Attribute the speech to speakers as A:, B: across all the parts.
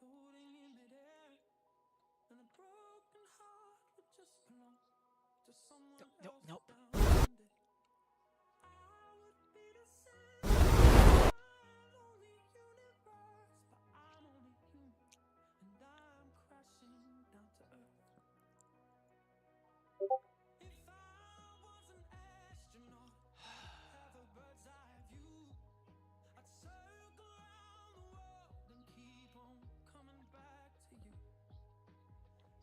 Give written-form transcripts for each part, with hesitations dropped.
A: floating in midair, and a broken heart would just belong to someone else who found it. I would be the same in my lonely universe, but I'm only human, and I'm crashing down to earth. If I was an astronaut, I'd have a bird's eye view. I'd circle around the world and keep on coming back to you.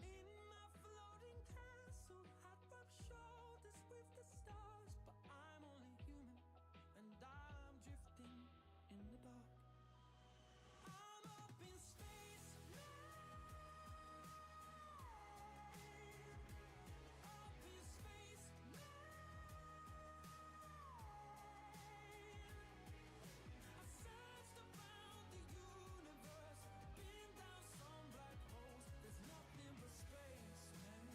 A: In my floating castle, I'd rub shoulders with the stars, but I'm only human, and I'm drifting in the dark. I'm up in space now, up in space now. I searched around the universe, been down some black holes. There's nothing but space, man.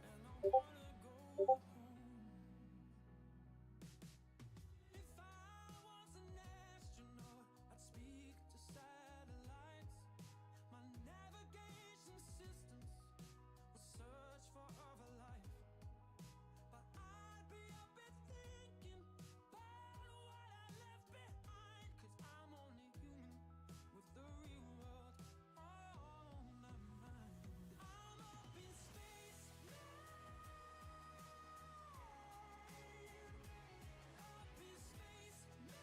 A: And I wanna go home. If I was an astronaut, I'd speak to satellites. My navigation systems would search for other life. But I'd be up and thinking about what I left behind, 'cause I'm only human with the real world on my mind. I'm up in space now, up in space now.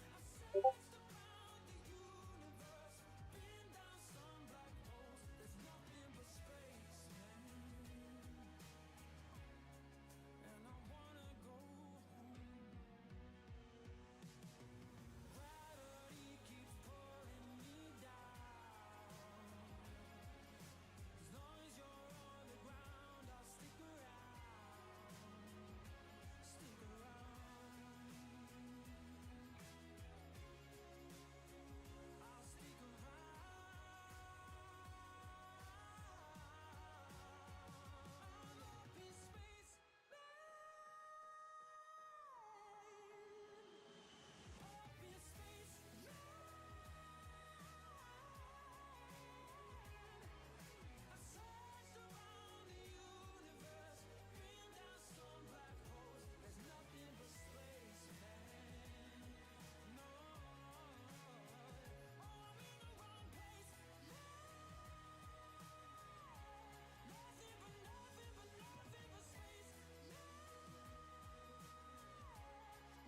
A: I searched around the universe, been down some black holes. There's nothing but space, man. And I wanna go home. Gravity keeps pulling me down. As long as you're on the ground, I'll stick around. Stick around. I'll stick around. I'm up in space, up in space I searched around the universe, been down some black holes. There's nothing but space, man. No, oh, I'm in the wrong place. Nothing but nothing but nothing but space.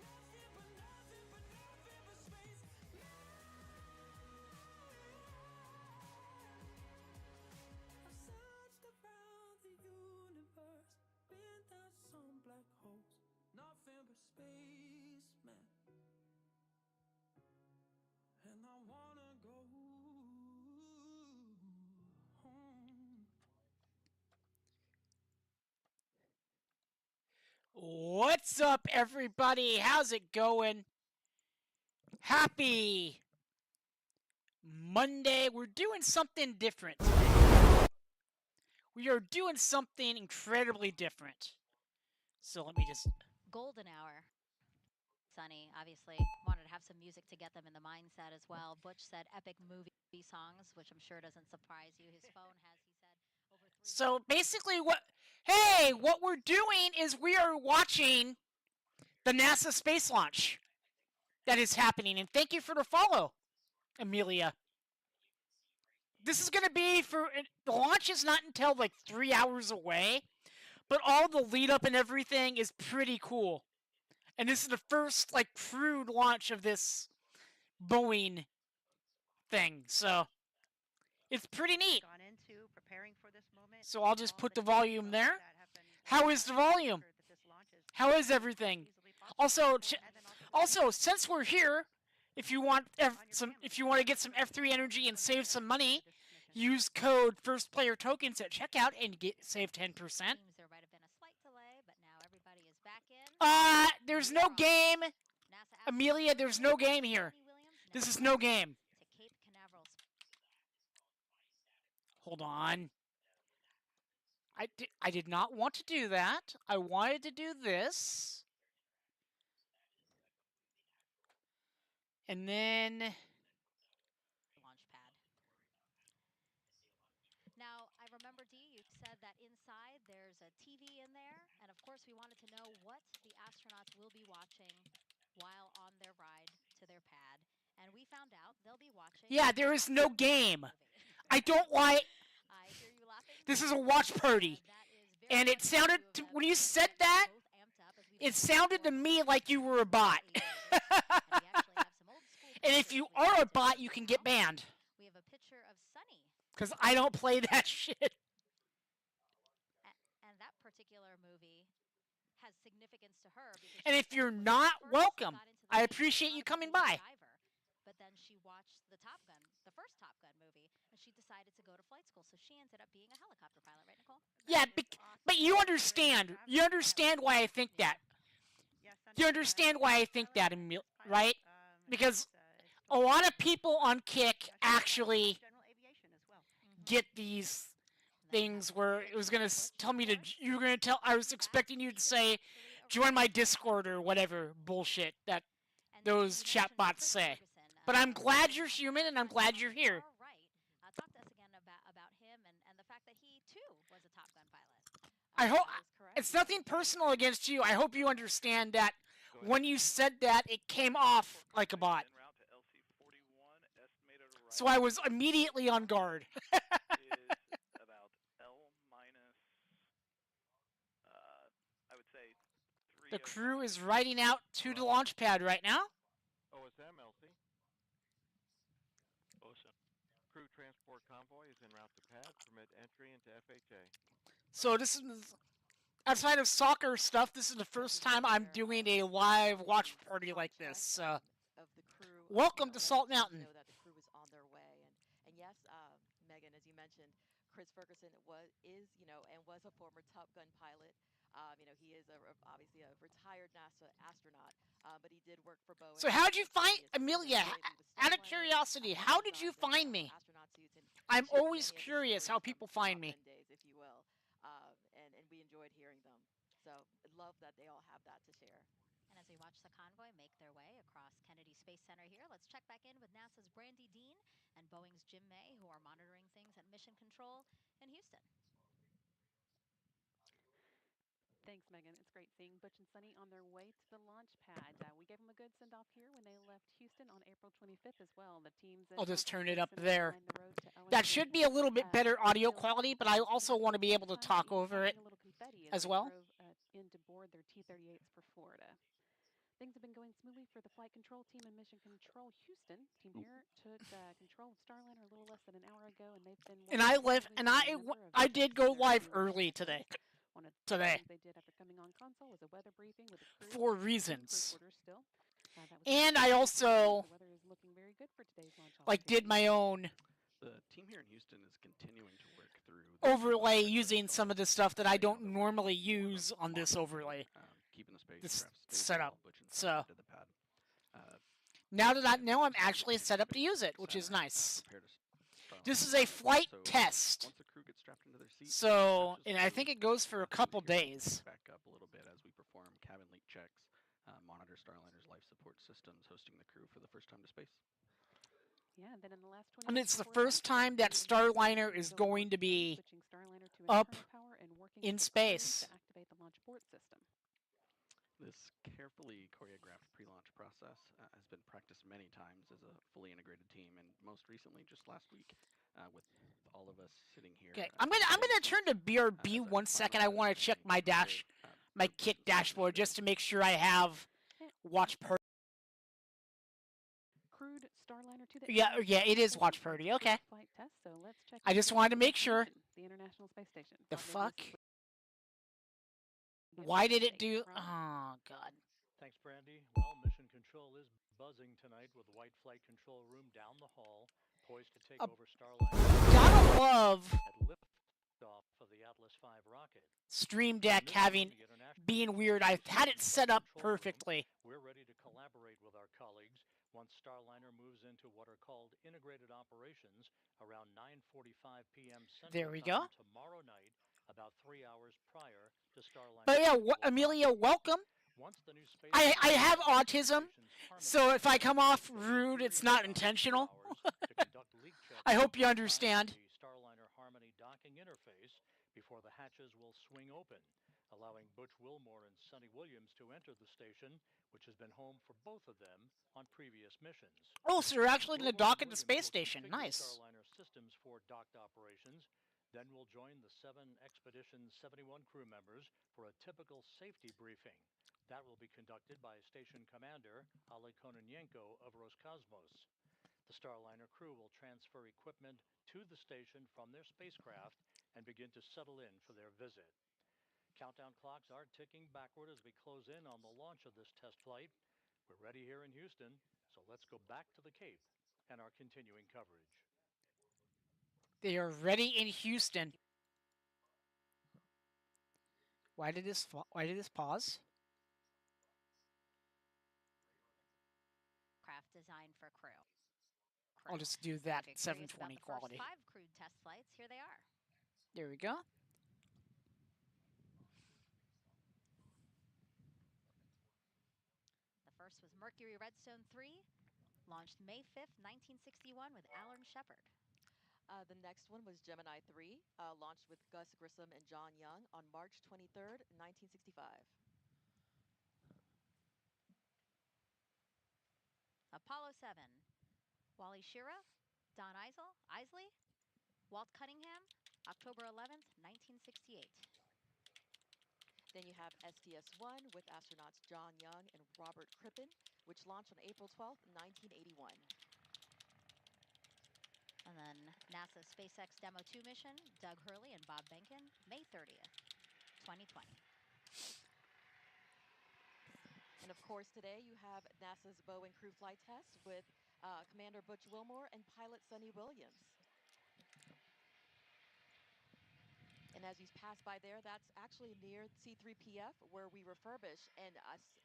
A: Nothing but nothing but nothing but space. I've searched around the universe, been down some black holes. Nothing but space, man. And I wanna go home.
B: What's up, everybody? How's it going? Happy Monday. We're doing something different today. We are doing something incredibly different. So let me just...
C: Golden hour. Sunny, obviously, wanted to have some music to get them in the mindset as well. Butch said epic movie songs, which I'm sure doesn't surprise you. His phone has, he said, over 3.
B: So basically what we're doing is we are watching the NASA space launch that is happening. And thank you for the follow, Amelia. This is going to be the launch is not until like 3 hours away, but all the lead up and everything is pretty cool. And this is the first like crude launch of this Boeing thing, so it's pretty neat.
D: Gone into preparing for this moment.
B: So I'll just put the volume there. How is the volume? How is everything? Also, since we're here, if you want to get some F3 energy and save some money, use code FirstPlayerTokens at checkout and save 10%.
C: There might have been a slight delay, but now everybody is back in.
B: There's no game. Amelia, there's no game here. This is no game.
C: To Cape Canaveral.
B: Hold on. I did not want to do that. I wanted to do this. And then
C: launch pad. Now, I remember, Dee, you said that inside there's a TV in there. And of course, we wanted to know what the astronauts will be watching while on their ride to their pad. And we found out they'll be watching.
B: yeah, there is no game. I don't like.
C: I hear you laughing.
B: This is a watch party. And it sounded when you said that, it sounded to me like you were a bot. And if you are a bot, you can get banned.
C: We have a picture of Sunny.
B: Because I don't play that shit.
C: And that particular movie has significance to her.
B: And if you're not, welcome. I appreciate you coming by.
C: But then she watched the first Top Gun movie, and she decided to go to flight school. So she ended up being a helicopter pilot, right, Nicole?
B: Yeah, but you understand. You understand why I think that. You understand why I think that, right? Because a lot of people on Kick actually get these things where it was going to tell me to, you were going to tell, I was expecting you to say, join my Discord or whatever bullshit that those chatbots say. But I'm glad you're human and I'm glad you're here.
C: Talk to us again about him and the fact that he too was a Top Gun pilot.
B: I hope it's nothing personal against you. I hope you understand that when you said that, it came off like a bot. So I was immediately on guard. The crew is riding out to the launch pad right now.
E: OSM, LC. OSM. Crew transport convoy is en route to pad. Permit entry into FHA.
B: So this is, outside of soccer stuff, this is the first time I'm doing a live watch party like this. Welcome to Salt Mountain.
F: Know that the crew is on their way, and yes, Megan, as you mentioned, Chris Ferguson was a former Top Gun pilot. He is obviously a retired NASA astronaut, but he did work for Boeing.
B: So how'd you find Amelia? Out of curiosity, how did you find me? I'm always curious how people find me.
F: If you will, and we enjoyed hearing them. So I love that they all have that to share.
C: And as we watch the convoy make their way across Kennedy Space Center here, let's check back in with NASA's Brandy Dean and Boeing's Jim May, who are monitoring things at Mission Control in Houston.
G: Thanks, Megan. It's great seeing Butch and Sunny on their way to the launch pad. We gave them a good send-off here when they left Houston on April 25th as well. The teams.
B: I'll just turn it up there. That should be a little bit better audio quality, but I also want to be able to talk over it as well.
G: In to board their T-38s for Florida. Things have been going smoothly for the flight control team in Mission Control Houston. Team here took control of Starliner a little less than an hour ago, and they've been.
B: And I did go live early today. Today.
G: They did after coming on console was a weather briefing with the crew.
B: For reasons.
G: Still.
B: And I also
G: the weather is looking very good for today's launch.
B: did my own
H: The team here in Houston is continuing to work through
B: overlay using some of the stuff that I don't normally use on this overlay.
H: Keeping the space
B: This
H: stable
B: setup.
H: while Butch and
B: So
H: Sunny to the pad.
B: now that I know I'm actually set up to use it, which is nice. This is a flight test.
H: Once the crew gets strapped into their seats,
B: So, and I think it goes for a couple days.
H: Back up a little bit as we perform cabin leak checks, monitor Starliner's life support systems, hosting the crew for the first time to space.
G: Yeah, and then in the last 20
B: And it's the first time that Starliner is going to be up in space.
G: To activate the launch abort system.
H: This carefully choreographed pre-launch process has been practiced many times as a fully integrated team, and most recently, just last week, with all of us sitting here.
B: Okay, I'm gonna turn to BRB 1 second. I want to check my kit dashboard just to make sure I have watch party.
G: Crewed Starliner to the
B: Yeah, it is watch party. Okay.
G: Flight test, so let's check
B: I just wanted to make sure.
G: The International Space Station.
B: The fuck? Why did it do? Oh God.
I: Thanks, Brandy. Well, Mission Control is buzzing tonight with the White Flight Control Room down the hall, poised to take over Starliner.
B: Gotta love
I: At liftoff of the Atlas V rocket.
B: Stream Deck being weird. I've had it set up perfectly.
I: We're ready to collaborate with our colleagues once Starliner moves into what are called integrated operations around 9:45 p.m. Central
B: There we
I: Time
B: go.
I: tomorrow night, about 3 hours prior to Starliner.
B: But yeah, Amelia, welcome.
I: Once the new space
B: I have
I: launch
B: autism,
I: station's
B: so if I come off
I: Harmony
B: rude, it's not intentional.
I: to conduct leak checks
B: I hope you
I: on
B: understand.
I: the Starliner Harmony docking interface before the hatches will swing open, allowing Butch Wilmore and Sonny Williams to enter the station, which has been home for both of them on previous missions.
B: Oh, so they're actually going to
I: Wilmore and
B: dock at the
I: Williams
B: space
I: will
B: station.
I: configure
B: Nice.
I: Starliner systems for docked operations, then will join the 7 Expedition 71 crew members for a typical safety briefing. That will be conducted by Station Commander Ale Kononenko of Roscosmos. The Starliner crew will transfer equipment to the station from their spacecraft and begin to settle in for their visit. Countdown clocks are ticking backward as we close in on the launch of this test flight. We're ready here in Houston, so let's go back to the Cape and our continuing coverage.
B: They are ready in Houston. Why did this pause?
C: Craft designed for crew.
B: I'll just do
C: So
B: that
C: if you're
B: 720
C: curious about the
B: quality.
C: first 5 crewed test flights, here they are.
B: There we go.
C: The first was Mercury Redstone 3, launched May 5th, 1961 with Alan Shepard.
F: The next one was Gemini 3, launched with Gus Grissom and John Young on March 23rd, 1965.
C: Apollo 7, Wally Schirra, Don Isley, Walt Cunningham, October 11th, 1968.
F: Then you have STS-1 with astronauts John Young and Robert Crippen, which launched on April 12th, 1981.
C: And then NASA's SpaceX Demo 2 mission, Doug Hurley and Bob Behnken, May 30th, 2020.
F: And of course, today you have NASA's Boeing crew flight test with Commander Butch Wilmore and pilot Sonny Williams. And as you pass by there, that's actually near C3PF, where we refurbish and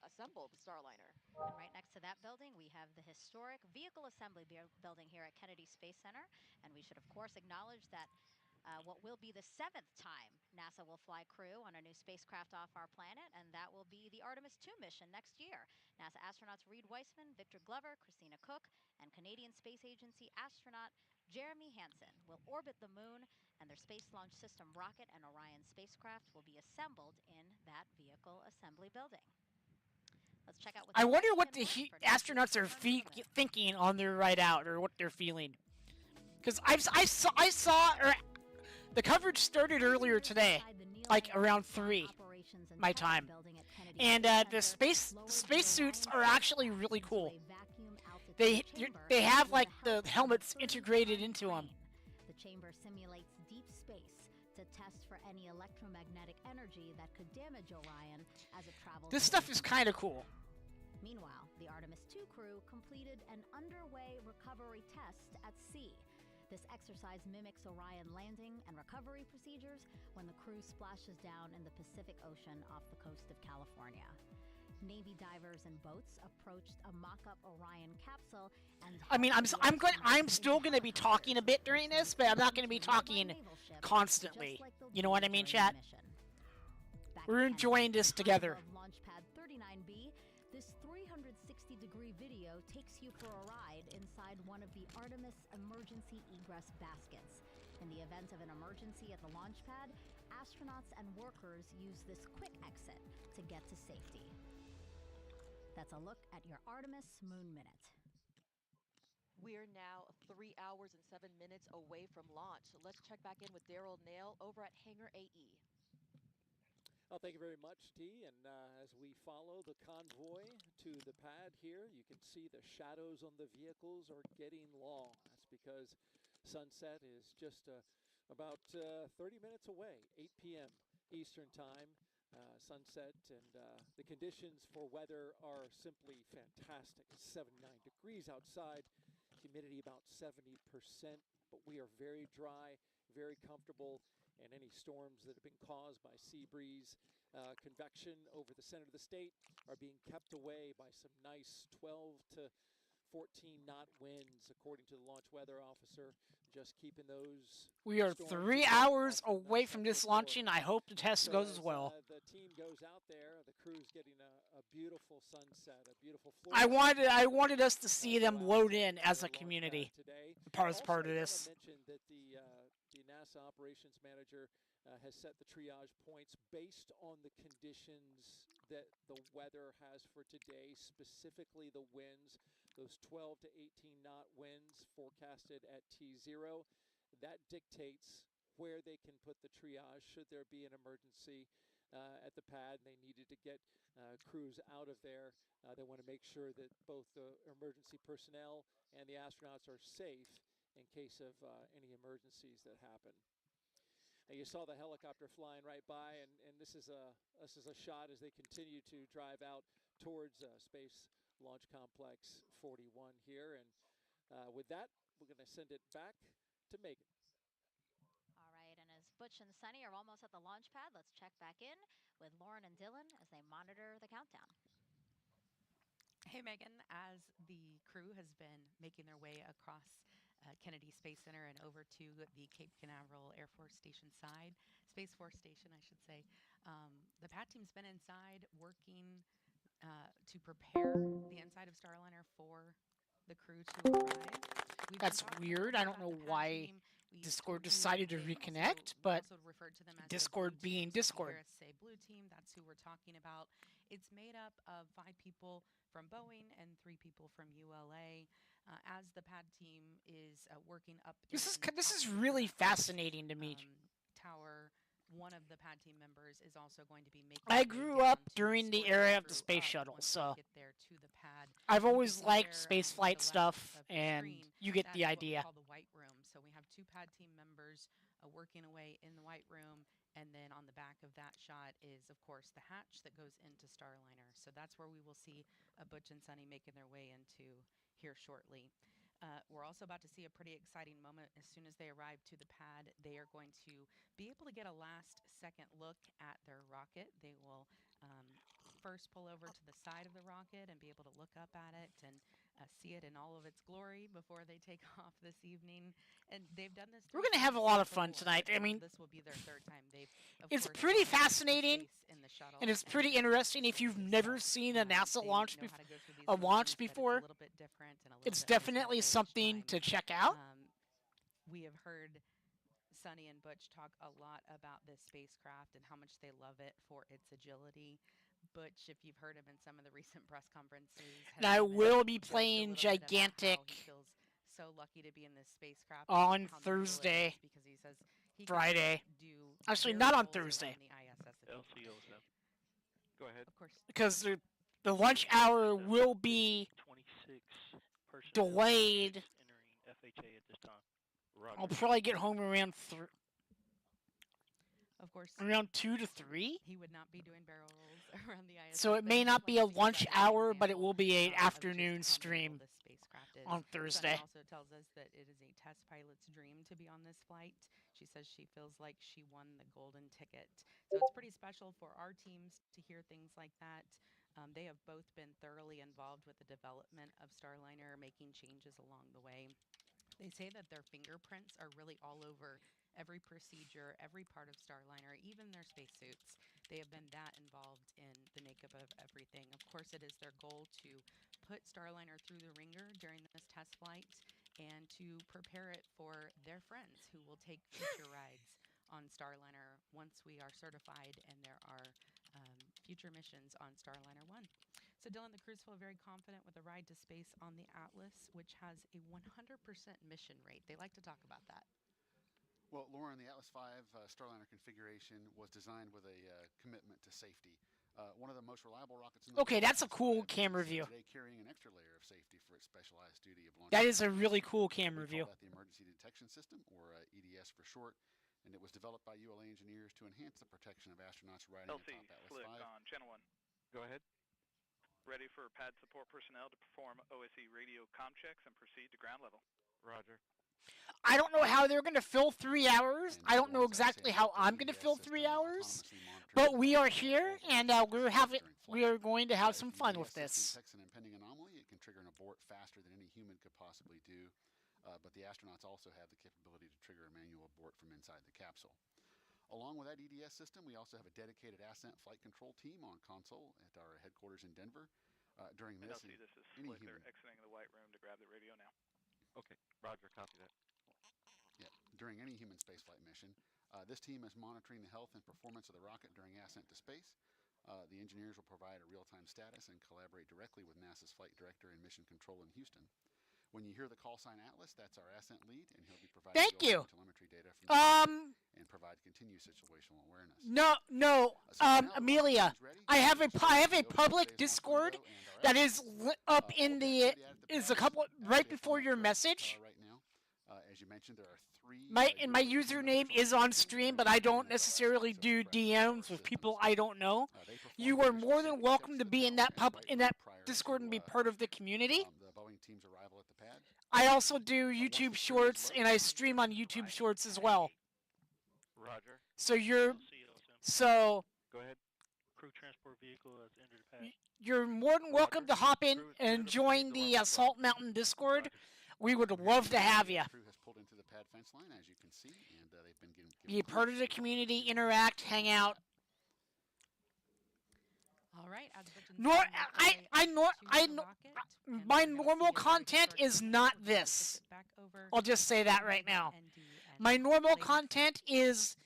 F: assemble the Starliner.
C: And right next to that building, we have the historic Vehicle Assembly Building here at Kennedy Space Center. And we should, of course, acknowledge that what will be the 7th time NASA will fly crew on a new spacecraft off our planet, and that will be the Artemis 2 mission next year. NASA astronauts Reed Weissman, Victor Glover, Christina Cook, and Canadian Space Agency astronaut Jeremy Hansen will orbit the moon, and their Space Launch System rocket and Orion spacecraft will be assembled in that Vehicle Assembly Building. Let's check out what
B: I wonder what the astronauts are thinking on their ride out, or what they're feeling. Because I saw the coverage started earlier today, like around 3 my time, and the space suits are actually really cool. They have like the helmets integrated into them.
C: The chamber simulates deep space to test for any electromagnetic energy that could damage Orion as it travels.
B: This stuff is kind of cool.
C: Meanwhile, the Artemis 2 crew completed an underway recovery test at sea. This exercise mimics Orion landing and recovery procedures when the crew splashes down in the Pacific Ocean off the coast of California. Navy divers and boats approached a mock-up Orion capsule and
B: I mean, I'm still going to be talking a bit during this, but I'm not going to be talking constantly. You know what I mean, chat? We're enjoying this together.
C: Launchpad 39B, this 360-degree video takes you for a ride inside one of the Artemis emergency egress baskets. In the event of an emergency at the launch pad, astronauts and workers use this quick exit to get to safety. That's a look at your Artemis Moon Minute.
F: We're now 3 hours and 7 minutes away from launch. So let's check back in with Daryl Nail over at Hangar AE.
J: Well, thank you very much, Dee. And as we follow the convoy to the pad here, you can see the shadows on the vehicles are getting long. That's because sunset is just about 30 minutes away, 8 p.m. Eastern Time. Sunset, and the conditions for weather are simply fantastic. It's 79 degrees outside, humidity about 70%, but we are very dry, very comfortable, and any storms that have been caused by sea breeze, convection over the center of the state are being kept away by some nice 12 to 14 knot winds, according to the launch weather officer. Just keeping those.
B: We are 3 hours away from this launching. I hope the test goes as well.
J: The team goes goes out there. The crew's getting a beautiful sunset, a beautiful
B: I
J: Florida
B: wanted us to see them
J: go out
B: load
J: to
B: in as
J: their
B: a
J: launch
B: community.
J: pad today.
B: As
J: Also,
B: part of
J: I want
B: this.
J: to mention that the NASA operations manager has set the triage points based on the conditions that the weather has for today, specifically the winds, those 12 to 18 knot winds forecasted at T0. That dictates where they can put the triage should there be an emergency at the pad and they needed to get crews out of there. They want to make sure that both the emergency personnel and the astronauts are safe in case of any emergencies that happen. Now you saw the helicopter flying right by, and this is a shot as they continue to drive out towards Space Launch Complex 41 here. And with that, we're going to send it back to Megan.
C: All right, and as Butch and Sunny are almost at the launch pad, let's check back in with Lauren and Dylan as they monitor the countdown.
K: Hey, Megan, as the crew has been making their way across Kennedy Space Center and over to the Cape Canaveral Air Force Station side, Space Force Station, I should say, the pad team's been inside working to prepare the inside of Starliner for the crew to arrive.
B: That's weird. I don't know why Discord decided to reconnect, but Discord being Discord.
K: Hear us say Blue Team, that's who we're talking about. It's made up of 5 people from Boeing and 3 people from ULA. As the pad team is working up,
B: This is really fascinating to me.
K: Tower. One of the pad team members is also going to be making.
B: I grew up during the era of the space shuttle, so
K: get there to the pad.
B: I've always liked space flight stuff, and you get the idea.
K: What we call the white room. So we have 2 pad team members working away in the white room, and then on the back of that shot is, of course, the hatch that goes into Starliner. So that's where we will see Butch and Sunny making their way into here shortly. We're also about to see a pretty exciting moment. As soon as they arrive to the pad, they are going to be able to get a last second look at their rocket. They will first pull over to the side of the rocket and be able to look up at it and see it in all of its glory before they take off this evening. And they've done this.
B: We're going to have a lot of fun tonight. I mean,
K: this will be their 3rd time.
B: It's pretty fascinating, and it's pretty interesting. If you've never seen a NASA launch before, it's definitely something to check out.
K: We have heard Sunny and Butch talk a lot about this spacecraft and how much they love it for its agility. Butch, if you've heard him in some of the recent press conferences,
B: and I will be playing Gigantic
K: so lucky to be in this spacecraft
B: on Thursday,
K: because he says
B: Friday. Actually, not on Thursday.
E: Go ahead.
K: Of course.
B: Because the lunch hour will be delayed.
L: FHA at this time.
E: Roger.
B: I'll probably get home around
K: Of course.
B: Around 2 to 3.
K: He would not be doing barrel rolls around the ISS.
B: So it may not be a lunch hour, but it will be an afternoon stream on Thursday.
K: Sunny also tells us that it is a test pilot's dream to be on this flight. She says she feels like she won the golden ticket. So it's pretty special for our teams to hear things like that. They have both been thoroughly involved with the development of Starliner, making changes along the way. They say that their fingerprints are really all over every procedure, every part of Starliner, even their spacesuits. They have been that involved in the makeup of everything. Of course, it is their goal to put Starliner through the ringer during this test flight and to prepare it for their friends who will take future rides on Starliner once we are certified and there are future missions on Starliner 1. So Dylan, the crews feel very confident with a ride to space on the Atlas, which has a 100% mission rate. They like to talk about that.
M: Well, Lauren, the Atlas V Starliner configuration was designed with a commitment to safety. One of the most reliable rockets in the
B: world. That's a cool camera view.
M: Today, carrying an extra layer of safety for its specialized duty of launch.
B: That is a really cool camera view.
M: We call that the Emergency Detection System, or EDS for short, and it was developed by ULA engineers to enhance the protection of astronauts riding atop Atlas
L: Slick
M: V.
L: on channel 1.
E: Go ahead.
L: Ready for pad support personnel to perform OSE radio comm checks and proceed to ground level.
E: Roger.
B: I don't know how they're going to fill 3 hours. I don't know exactly how I'm going to fill 3 hours. But we are here, and we are going to have some fun with this.
M: Detects an impending anomaly. It can trigger an abort faster than any human could possibly do. But the astronauts also have the capability to trigger a manual abort from inside the capsule. Along with that EDS system, we also have a dedicated ascent flight control team on console at our headquarters in Denver. During
L: And
M: this,
L: LC, this is
M: any
L: Slick.
M: human.
L: They're exiting the white room to grab the radio now.
E: Okay, Roger, copy that.
M: Yeah, during any human spaceflight mission, this team is monitoring the health and performance of the rocket during ascent to space. The engineers will provide a real-time status and collaborate directly with NASA's flight director and mission control in Houston. When you hear the call sign Atlas, that's our ascent lead, and he'll be providing
B: Thank you.
M: telemetry data from the rocket and provide continued situational awareness.
B: No, Amelia, I have a public Discord that is up in the is a couple right before your message.
M: Right now, as you mentioned, there are 3.
B: My username is on stream, but I don't necessarily do DMs with people I don't know. You are more than welcome to be in that Discord and be part of the community.
M: The Boeing team's arrival at the pad.
B: I also do YouTube Shorts, and I stream on YouTube Shorts as well.
E: Roger.
B: So
E: Go ahead.
N: Crew transport vehicle has entered the pad.
B: You're more than welcome to hop in and join the Salt Mountain Discord. We would love to have you.
M: The crew has pulled into the pad fence line, as you can see, and they've been given
B: Be a part of the community, interact, hang out.
K: All right. As
B: my normal content is not this. I'll just say that right now. My normal content is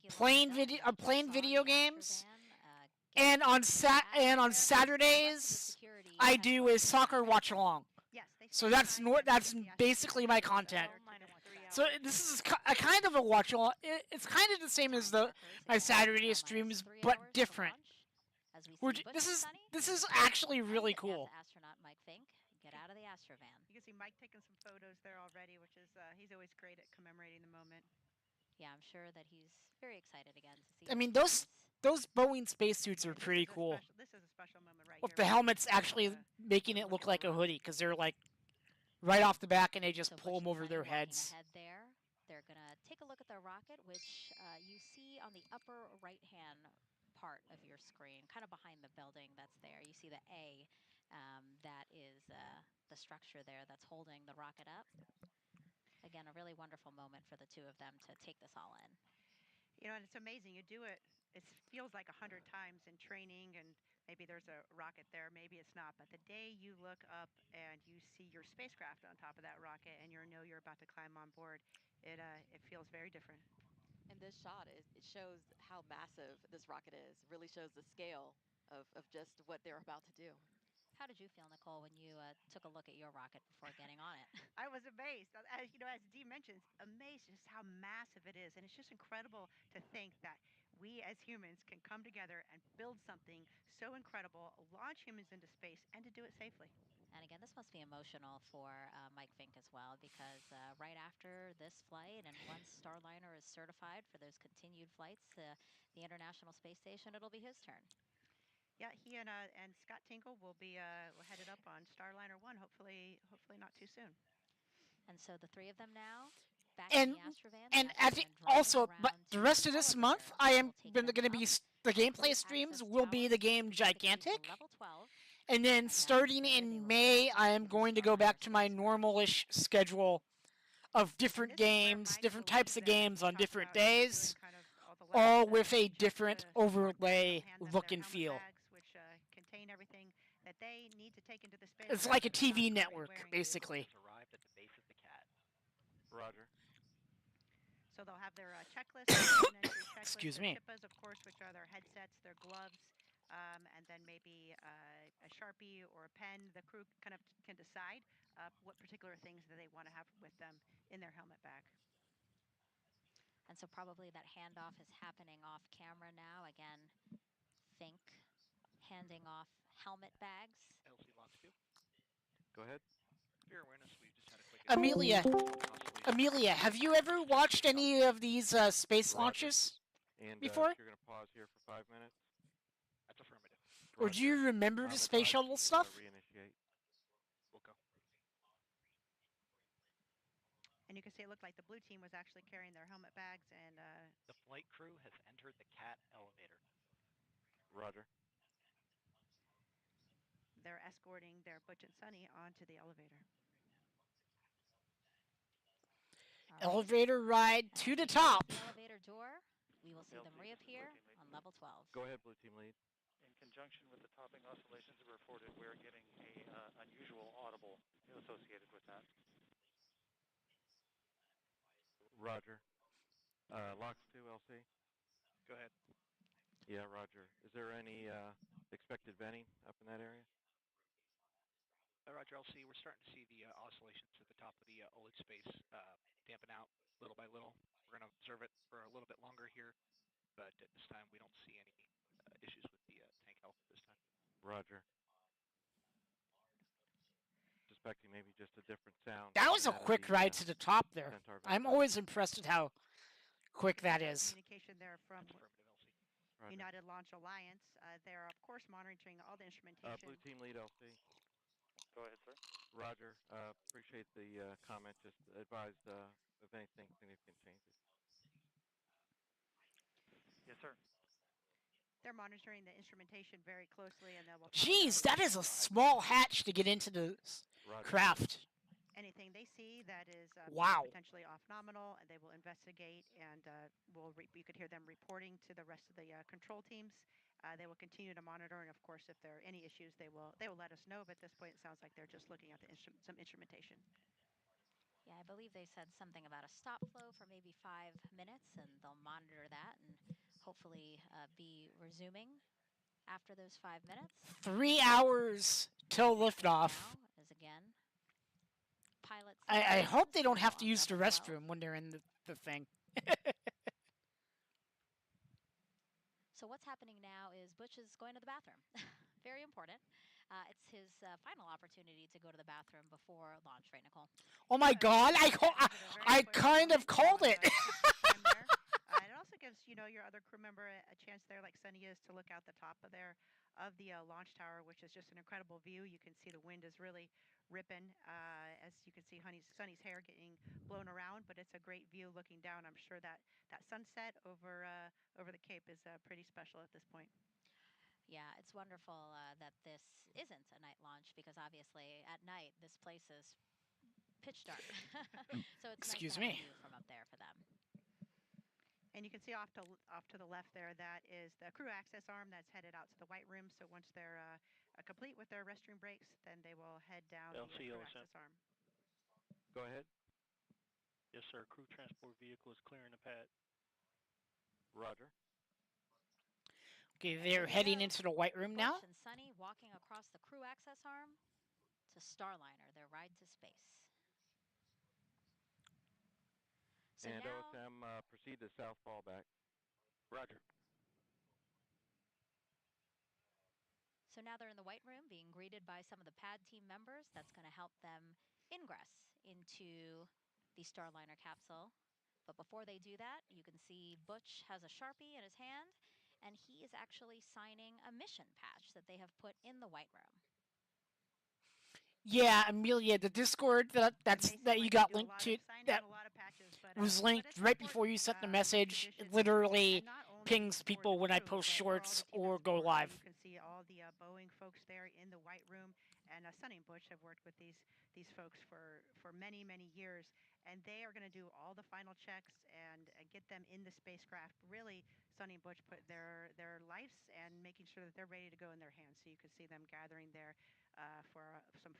B: playing video games, and on Saturdays I do a soccer watch along. So that's basically my content. So this is a kind of a watch along. It's kind of the same as my Saturday streams, but different. This is actually really cool.
C: Astronaut Mike Fink, get out of the Astrovan.
D: You can see Mike taking some photos there already, which is he's always great at commemorating the moment.
C: Yeah, I'm sure that he's very excited again to see.
B: I mean, those Boeing spacesuits are pretty cool.
D: This is a special moment right
B: With
D: here.
B: the helmets actually making it look like a hoodie, because they're like right off the back, and they just pull them over their heads.
C: They're gonna take a look at their rocket, which you see on the upper right-hand part of your screen, kind of behind the building that's there. You see the A, that is the structure there that's holding the rocket up. Again, a really wonderful moment for the two of them to take this all in.
D: You know, and it's amazing. You do it, it feels like 100 times in training, and maybe there's a rocket there, maybe it's not. But the day you look up and you see your spacecraft on top of that rocket and you know you're about to climb on board, it feels very different.
F: And this shot, it shows how massive this rocket is. It really shows the scale of just what they're about to do.
C: How did you feel, Nicole, when you took a look at your rocket before getting on it?
D: I was amazed. As you know, as Dee mentions, amazed just how massive it is. And it's just incredible to think that we as humans can come together and build something so incredible, launch humans into space, and to do it safely.
C: And again, this must be emotional for Mike Fink as well, because right after this flight, and once Starliner is certified for those continued flights to the International Space Station, it'll be his turn.
D: Yeah, he and Scott Tingle will be headed up on Starliner 1, hopefully not too soon.
C: And so the three of them now back in the Astrovan.
B: And but the rest of this month, I am going to be the gameplay streams will be the game Gigantic.
C: Level 12.
B: And then starting in May, I am going to go back to my normal-ish schedule of different games, different types of games on different days, all with a different overlay look and feel.
D: Which contain everything that they need to take into the space.
B: It's like a TV network, basically.
N: Arrived at the base of the cat.
E: Roger.
D: So they'll have their checklist,
B: Excuse me.
D: Chippas, of course, which are their headsets, their gloves, and then maybe a Sharpie or a pen. The crew kind of can decide what particular things that they want to have with them in their helmet bag.
C: And so probably that handoff is happening off camera now. Again, Fink handing off helmet bags.
N: LC launch 2.
E: Go ahead.
N: For your awareness, we just had a quick...
B: Amelia, have you ever watched any of these space launches before?
E: You're going to pause here for 5 minutes.
N: That's affirmative.
B: Or do you remember the space shuttle stuff?
E: Reinitiate.
N: We'll go.
D: And you can see it looked like the blue team was actually carrying their helmet bags, and
N: the flight crew has entered the cat elevator.
E: Roger.
D: They're escorting their Butch and Sunny onto the elevator.
B: Elevator ride to the top.
C: The elevator door. We will see them reappear on level 12.
E: Go ahead, Blue Team Lead.
O: In conjunction with the topping oscillations reported, we're getting a unusual audible associated with that.
E: Roger. Locks 2, LC.
O: Go ahead.
E: Yeah, Roger. Is there any expected venting up in that area?
N: Roger, LC, we're starting to see the oscillations at the top of the OLED space dampen out little by little. We're going to observe it for a little bit longer here, but at this time we don't see any issues with the tank health at this time.
E: Roger. Suspecting maybe just a different sound.
B: That was a quick ride to the top there. I'm always impressed with how quick that is.
D: Communication there from United Launch Alliance. They're, of course, monitoring all the instrumentation.
E: Blue Team Lead, LC.
O: Go ahead, sir.
E: Roger. Appreciate the comment. Just advised if anything significant changes.
O: Yes, sir.
D: They're monitoring the instrumentation very closely, and they'll.
B: Jeez, that is a small hatch to get into the craft.
D: Anything they see that is potentially off nominal, and they will investigate, and you could hear them reporting to the rest of the control teams. They will continue to monitor, and of course, if there are any issues, they will let us know. But at this point, it sounds like they're just looking at some instrumentation.
C: Yeah, I believe they said something about a stop flow for maybe 5 minutes, and they'll monitor that and hopefully be resuming after those 5 minutes.
B: 3 hours till liftoff.
C: Is again. Pilots.
B: I hope they don't have to use the restroom when they're in the thing.
C: So what's happening now is Butch is going to the bathroom. Very important. It's his final opportunity to go to the bathroom before launch, right, Nicole?
B: Oh my God! I kind of called it.
D: It also gives your other crew member a chance there, like Sunny is, to look out the top of the launch tower, which is just an incredible view. You can see the wind is really ripping, as you can see Sunny's hair getting blown around, but it's a great view looking down. I'm sure that sunset over the Cape is pretty special at this point.
C: Yeah, it's wonderful that this isn't a night launch, because obviously at night this place is pitch dark. So it's nice to have a view from up there for them.
D: And you can see off to the left there, that is the crew access arm that's headed out to the white room. So once they're complete with their restroom breaks, then they will head down the crew access arm.
E: Go ahead.
O: Yes, sir. Crew transport vehicle is clearing the pad.
E: Roger.
B: Okay, they're heading into the white room now.
C: Butch and Sunny walking across the crew access arm to Starliner, their ride to space. So
E: and
C: now,
E: OSM, proceed to south fallback. Roger.
C: So now they're in the white room being greeted by some of the pad team members. That's going to help them ingress into the Starliner capsule. But before they do that, you can see Butch has a Sharpie in his hand, and he is actually signing a mission patch that they have put in the white room.
B: Yeah, Amelia, the Discord that you got linked to, that was linked right before you sent the message. It literally pings people when I post shorts or go live.
D: You can see all the Boeing folks there in the white room, and Sunny and Butch have worked with these folks for many, many years, and they are going to do all the final checks and get them in the spacecraft. Really, Sunny and Butch put their lives and making sure that they're ready to go in their hands. So you can see them gathering there for some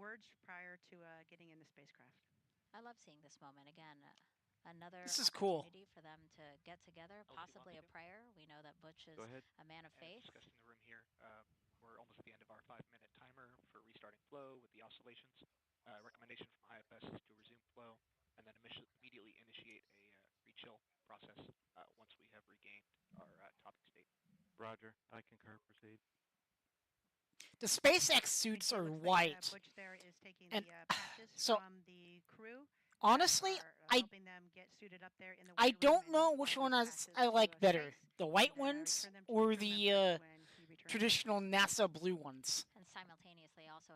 D: words prior to getting in the spacecraft.
C: I love seeing this moment. Again, another
B: opportunity
C: for them to get together, possibly a prayer. We know that Butch is a man of faith.
N: Discussing the room here, we're almost at the end of our 5-minute timer for restarting flow with the oscillations. Recommendation from IFS is to resume flow and then immediately initiate a rechill process once we have regained our topic state.
E: Roger. I concur. Proceed.
B: The SpaceX suits are white.
D: Butch there is taking
B: and
D: the patches
B: so,
D: from the crew.
B: Honestly,
D: helping them get suited up there in the
B: I don't know which one I like better, the white ones or the traditional NASA blue ones.
C: And simultaneously also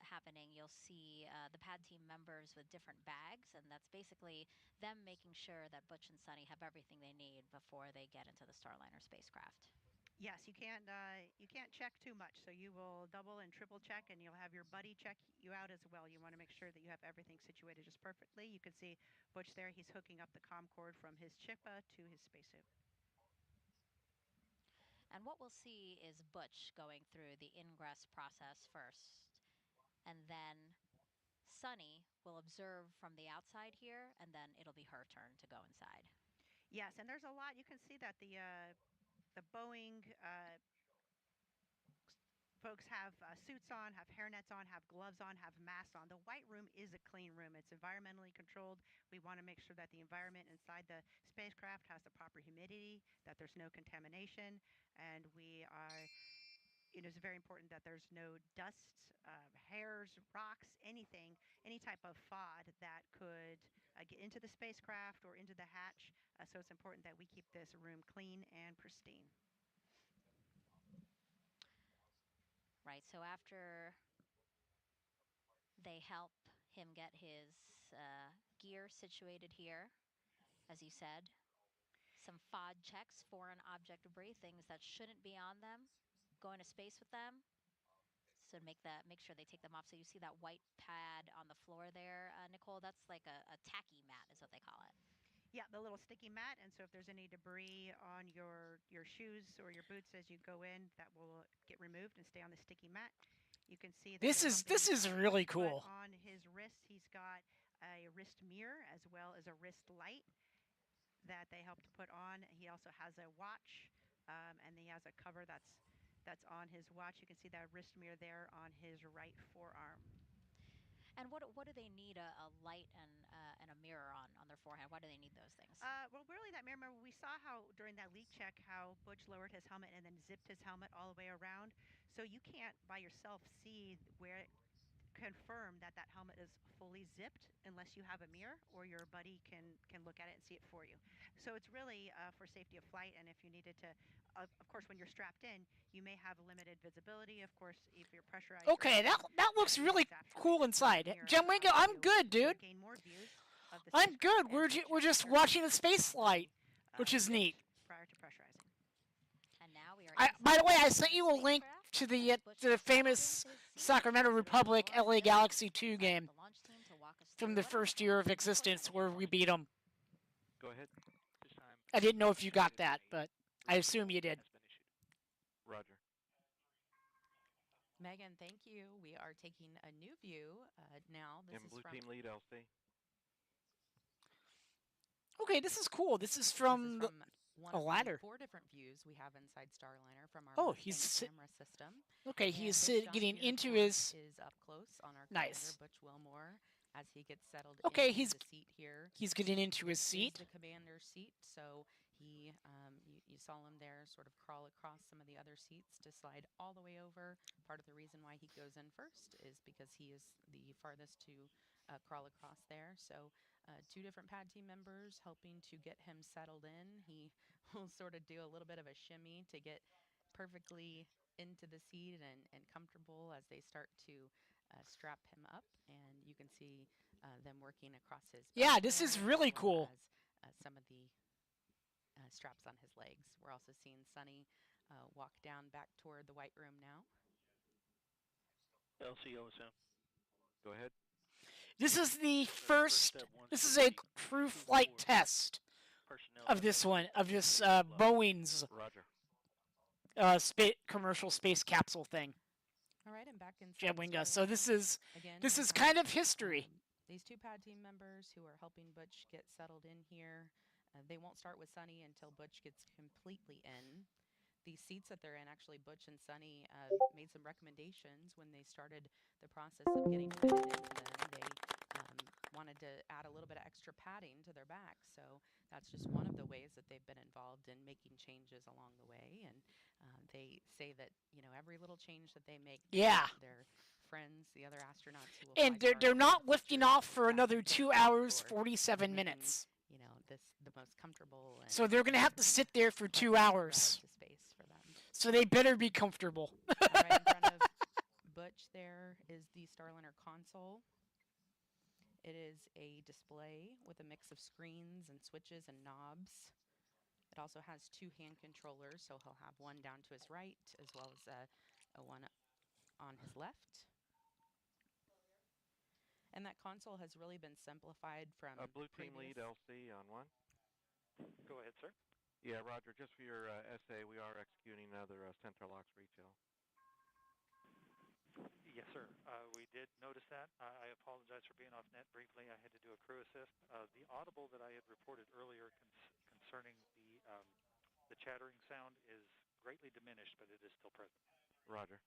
C: happening, you'll see the pad team members with different bags, and that's basically them making sure that Butch and Sunny have everything they need before they get into the Starliner spacecraft.
D: Yes, you can't check too much, so you will double and triple check, and you'll have your buddy check you out as well. You want to make sure that you have everything situated just perfectly. You can see Butch there; he's hooking up the comm cord from his chippa to his spacesuit.
C: And what we'll see is Butch going through the ingress process first, and then Sunny will observe from the outside here, and then it'll be her turn to go inside.
D: Yes, and there's a lot. You can see that the Boeing folks have suits on, have hairnets on, have gloves on, have masks on. The white room is a clean room. It's environmentally controlled. We want to make sure that the environment inside the spacecraft has the proper humidity, that there's no contamination, and we are it's very important that there's no dust, hairs, rocks, anything, any type of FOD that could get into the spacecraft or into the hatch. So it's important that we keep this room clean and pristine.
C: Right, so after they help him get his gear situated here, as you said, some FOD checks, foreign object debris, things that shouldn't be on them, go into space with them. So make sure they take them off. So you see that white pad on the floor there, Nicole. That's like a tacky mat, is what they call it.
D: Yeah, the little sticky mat, and so if there's any debris on your shoes or your boots as you go in, that will get removed and stay on the sticky mat. You can see that
B: This is really cool.
D: On his wrist, he's got a wrist mirror as well as a wrist light that they help to put on. He also has a watch, and he has a cover that's on his watch. You can see that wrist mirror there on his right forearm.
C: And what do they need a light and a mirror on their forehead? Why do they need those things?
D: Well, really, that mirror. Remember, we saw how during that leak check how Butch lowered his helmet and then zipped his helmet all the way around. So you can't by yourself see where confirm that that helmet is fully zipped unless you have a mirror or your buddy can look at it and see it for you. So it's really for safety of flight. And if you needed to, of course, when you're strapped in, you may have limited visibility. Of course, if you're pressurized.
B: Okay, that looks really cool inside. Jemwinga, I'm good, dude.
D: Gain more views of the
B: I'm good. We're just watching the space flight, which is neat.
D: Prior to pressurizing.
C: And now we are.
B: By the way, I sent you a link to the famous Sacramento Republic LA Galaxy 2 game from the first year of existence where we beat them.
N: Go ahead.
B: I didn't know if you got that, but I assume you did.
E: Roger.
K: Megan, thank you. We are taking a new view now. This is
E: Blue
K: from
E: team lead, LC.
B: Okay, this is cool. This is from a ladder.
K: 4 different views we have inside Starliner from our camera system.
B: Okay, he's getting into his.
K: Is up close on our
B: nice.
K: commander, Butch Wilmore, as he gets settled
B: okay,
K: into the seat here.
B: He's getting into his seat.
K: This is the commander's seat, so he, you saw him there sort of crawl across some of the other seats to slide all the way over. Part of the reason why he goes in first is because he is the farthest to crawl across there. So 2 different pad team members helping to get him settled in. He will sort of do a little bit of a shimmy to get perfectly into the seat and comfortable as they start to strap him up, and you can see them working across his back.
B: Yeah, this is really cool.
K: As some of the straps on his legs. We're also seeing Sunny walk down back toward the white room now.
O: LCOSM.
E: Go ahead.
B: This is the first. This is a crew flight test of this one, of this Boeing's commercial space capsule thing.
K: All right, and back inside
B: Jemwinga. So this is kind of history.
K: These 2 pad team members who are helping Butch get settled in here. They won't start with Sunny until Butch gets completely in. These seats that they're in, actually, Butch and Sunny made some recommendations when they started the process of getting fitted into them. They wanted to add a little bit of extra padding to their back. So that's just one of the ways that they've been involved in making changes along the way. And they say that, every little change that they make, their friends, the other astronauts who will
B: and they're not lifting off for another 2 hours, 47 minutes.
K: The most comfortable.
B: So they're going to have to sit there for 2 hours.
K: To space for them.
B: So they better be comfortable.
K: Right in front of Butch there is the Starliner console. It is a display with a mix of screens and switches and knobs It also has two hand controllers, so he'll have one down to his right as well as a one on his left. And that console has really been simplified from
E: Blue team
K: previous.
E: lead LC on one.
O: Go ahead, sir.
E: Yeah, Roger, just for your essay, we are executing another center locks retail.
O: Yes, sir. We did notice that. I apologize for being off net briefly. I had to do a crew assist. The audible that I had reported earlier concerning the chattering sound is greatly diminished, but it is still present.
E: Roger.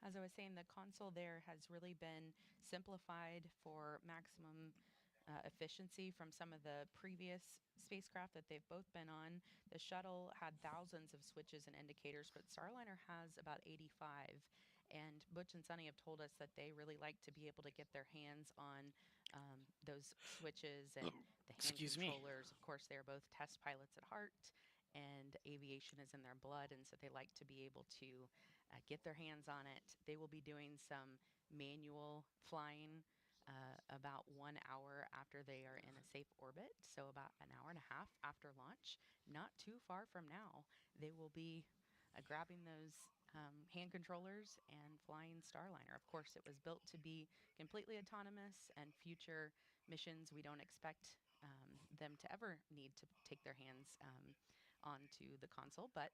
K: As I was saying, the console there has really been simplified for maximum efficiency from some of the previous spacecraft that they've both been on. The shuttle had thousands of switches and indicators, but Starliner has about 85. And Butch and Sunny have told us that they really like to be able to get their hands on those switches and the hand controllers. Of course, they're both test pilots at heart, and aviation is in their blood, and so they like to be able to get their hands on it. They will be doing some manual flying about 1 hour after they are in a safe orbit, so about an hour and a half after launch. Not too far from now, they will be grabbing those hand controllers and flying Starliner. Of course, it was built to be completely autonomous, and future missions we don't expect them to ever need to take their hands onto the console, but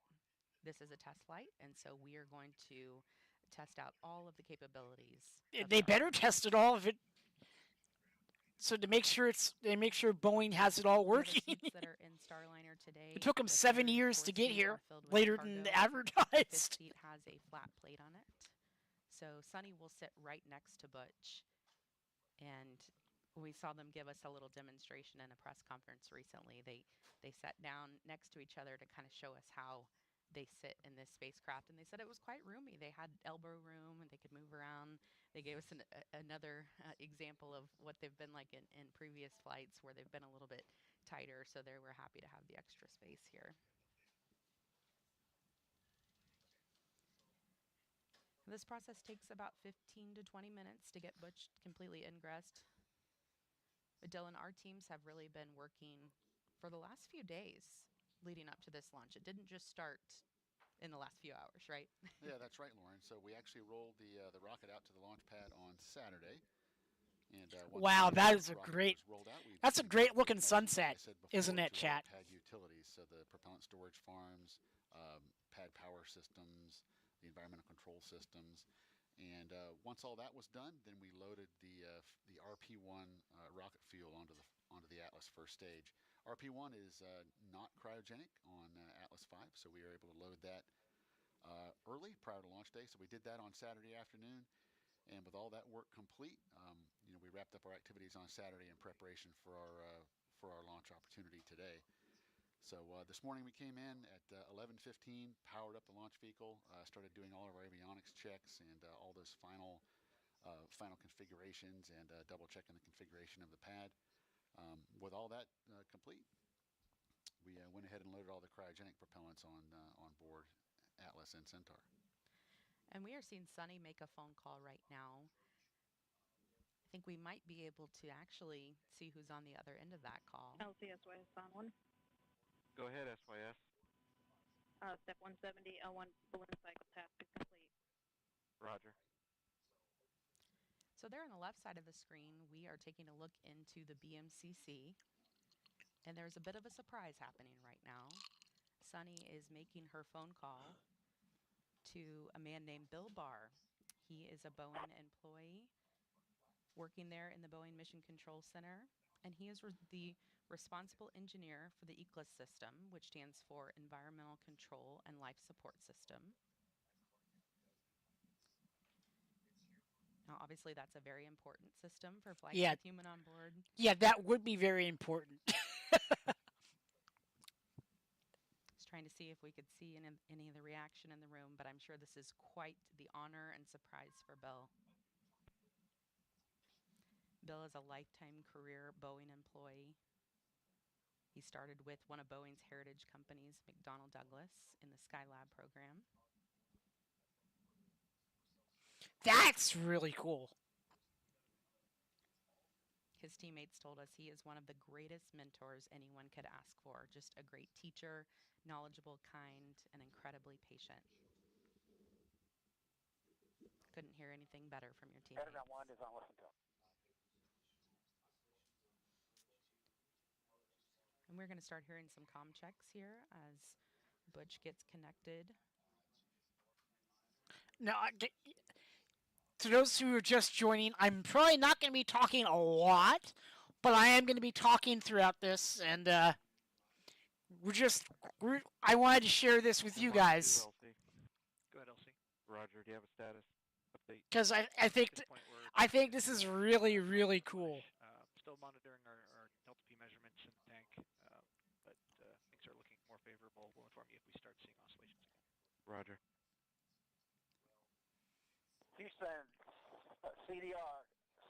K: this is a test flight, and so we are going to test out all of the capabilities.
B: They better test it all if it. So to make sure Boeing has it all working.
K: The seats that are in Starliner today.
B: It took them 7 years to get here, later than advertised.
K: This seat has a flat plate on it, so Sunny will sit right next to Butch, and we saw them give us a little demonstration in a press conference recently. They sat down next to each other to kind of show us how they sit in this spacecraft, and they said it was quite roomy. They had elbow room and they could move around. They gave us another example of what they've been like in previous flights where they've been a little bit tighter, so they were happy to have the extra space here. This process takes about 15 to 20 minutes to get Butch completely ingressed. But Dylan, our teams have really been working for the last few days leading up to this launch. It didn't just start in the last few hours, right?
M: Yeah, that's right, Lauren. So we actually rolled the rocket out to the launch pad on Saturday. And
B: wow, that is a great. That's a great looking sunset, isn't it, chat?
M: Pad utilities, so the propellant storage farms, pad power systems, the environmental control systems, and once all that was done, then we loaded the RP1 rocket fuel onto the Atlas first stage. RP1 is not cryogenic on Atlas V, so we were able to load that early prior to launch day. So we did that on Saturday afternoon. And with all that work complete, we wrapped up our activities on Saturday in preparation for our launch opportunity today. So this morning we came in at 11:15, powered up the launch vehicle, started doing all of our avionics checks and all those final configurations and double checking the configuration of the pad. With all that complete, we went ahead and loaded all the cryogenic propellants on board Atlas and Centaur.
K: And we are seeing Sunny make a phone call right now. I think we might be able to actually see who's on the other end of that call.
P: LCSYS on one.
E: Go ahead, SYS.
P: Step 170, L1 balloon cycle task is complete.
E: Roger.
K: So there on the left side of the screen, we are taking a look into the BMCC. And there's a bit of a surprise happening right now. Sunny is making her phone call to a man named Bill Barr. He is a Boeing employee working there in the Boeing Mission Control Center, and he is the responsible engineer for the ECLIS system, which stands for Environmental Control and Life Support System. Now, obviously, that's a very important system for flights with human on board.
B: Yeah, that would be very important.
K: Just trying to see if we could see any of the reaction in the room, but I'm sure this is quite the honor and surprise for Bill. Bill is a lifetime career Boeing employee. He started with one of Boeing's heritage companies, McDonnell Douglas, in the Skylab program.
B: That's really cool.
K: his teammates told us he is one of the greatest mentors anyone could ask for. Just a great teacher, knowledgeable, kind, and incredibly patient. Couldn't hear anything better from your teammates.
Q: One is on listen to.
K: And we're going to start hearing some comm checks here as Butch gets connected.
B: Now, to those who are just joining, I'm probably not going to be talking a lot, but I am going to be talking throughout this, and I wanted to share this with you guys.
N: Go ahead, Elsie.
E: Roger, do you have a status update?
B: Because I think this is really, really cool.
N: Still monitoring our Delta P measurements in the tank, but things are looking more favorable. We'll inform you if we start seeing oscillations again.
E: Roger.
Q: Houston, CDR,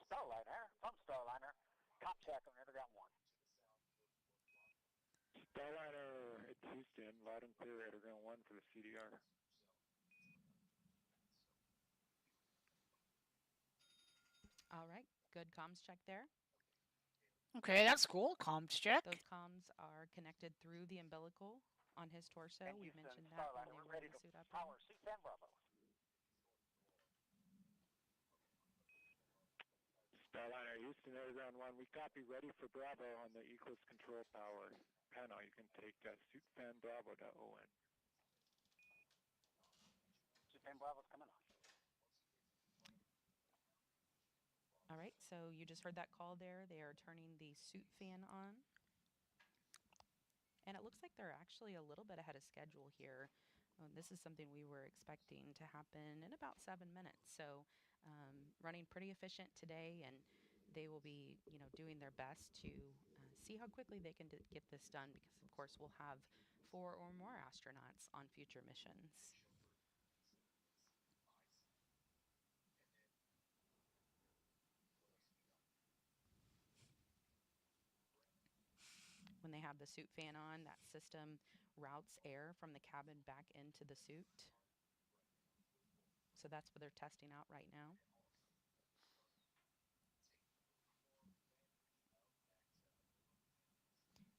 Q: Starliner, from Starliner, cop check on Underground 1.
R: Starliner, it's Houston, loud and clear, Underground 1 for the CDR.
K: All right, good comms check there.
B: Okay, that's cool. Comms check.
K: Those comms are connected through the umbilical on his torso.
Q: And
K: We
Q: Houston,
K: mentioned that
Q: Starliner,
K: when they
Q: we're ready
K: rolled
Q: to
K: the suit up.
Q: power suit and Bravo.
R: Starliner, Houston, Underground 1, we copy, ready for Bravo on the Eclipse control power panel. You can take suit fan Bravo.on.
Q: Suit fan Bravo's coming on.
K: All right, so you just heard that call there. They are turning the suit fan on. And it looks like they're actually a little bit ahead of schedule here. This is something we were expecting to happen in about 7 minutes. So running pretty efficient today, and they will be, doing their best to see how quickly they can get this done, because of course we'll have 4 or more astronauts on future missions. When they have the suit fan on, that system routes air from the cabin back into the suit. So that's what they're testing out right now.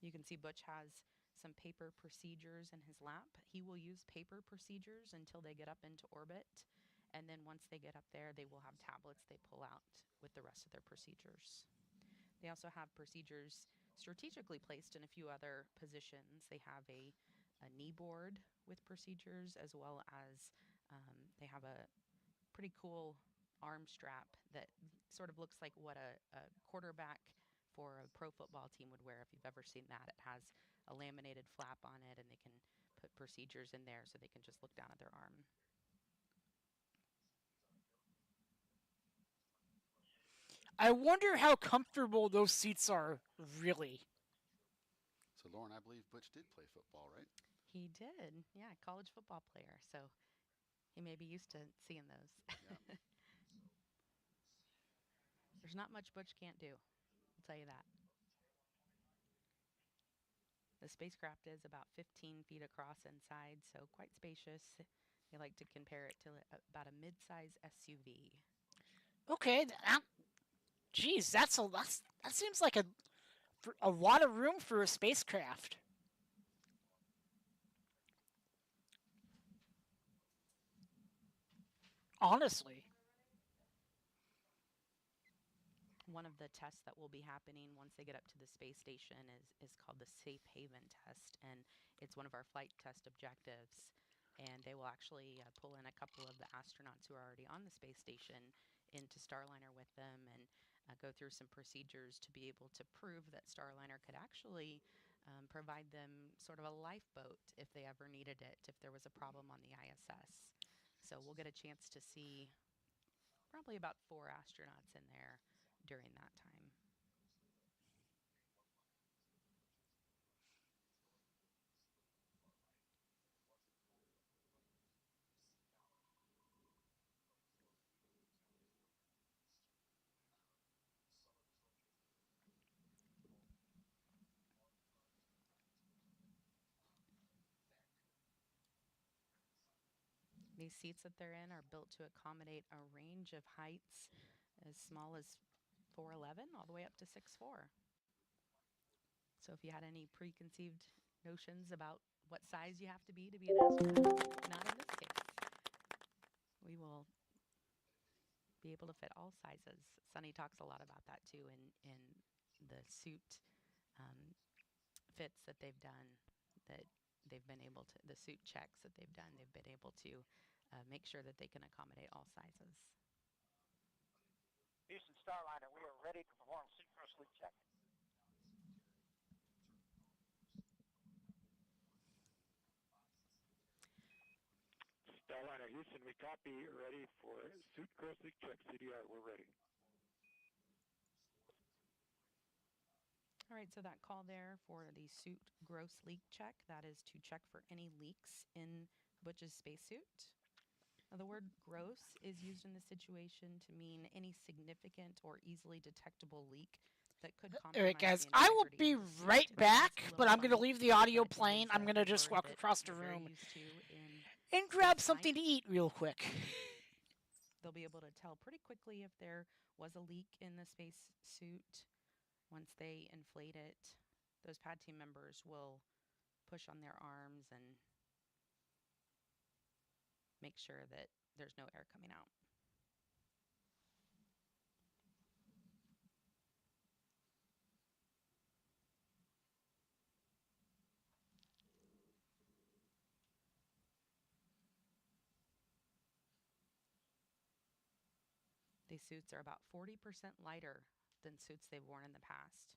K: You can see Butch has some paper procedures in his lap. He will use paper procedures until they get up into orbit. And then once they get up there, they will have tablets they pull out with the rest of their procedures. They also have procedures strategically placed in a few other positions. They have a knee board with procedures, as well as they have a pretty cool arm strap that sort of looks like what a quarterback for a pro football team would wear, if you've ever seen that. It has a laminated flap on it, and they can put procedures in there so they can just look down at their arm.
B: I wonder how comfortable those seats are, really.
M: So, Lauren, I believe Butch did play football, right?
K: He did, yeah, college football player. So he may be used to seeing those.
M: Yeah.
K: There's not much Butch can't do, I'll tell you that. The spacecraft is about 15 feet across inside, so quite spacious. They like to compare it to about a mid-size SUV.
B: Okay, geez, that seems like a lot of room for a spacecraft. Honestly.
K: One of the tests that will be happening once they get up to the space station is called the Safe Haven test, and it's one of our flight test objectives. And they will actually pull in a couple of the astronauts who are already on the space station into Starliner with them, and go through some procedures to be able to prove that Starliner could actually provide them sort of a lifeboat if they ever needed it, if there was a problem on the ISS. So we'll get a chance to see probably about 4 astronauts in there during that time. These seats that they're in are built to accommodate a range of heights as small as 4'11", all the way up to 6'4". So if you had any preconceived notions about what size you have to be an astronaut, not in this case. We will be able to fit all sizes. Sunny talks a lot about that too in the suit fits that they've done, that they've been able to, the suit checks that they've done, they've been able to make sure that they can accommodate all sizes.
Q: Houston Starliner, we are ready to perform suit cross leak check.
R: Starliner Houston, we copy. Ready for suit cross leak check. CDR, we're ready.
K: All right, so that call there for the suit gross leak check, that is to check for any leaks in Butch's spacesuit. Now, the word gross is used in this situation to mean any significant or easily detectable leak that could compromise.
B: All right, guys, I will be right back, but I'm going to leave the audio playing. I'm going to just walk across the room and grab something to eat real quick.
K: They'll be able to tell pretty quickly if there was a leak in the space suit. Once they inflate it, those pad team members will push on their arms and make sure that there's no air coming out. These suits are about 40% lighter than suits they've worn in the past.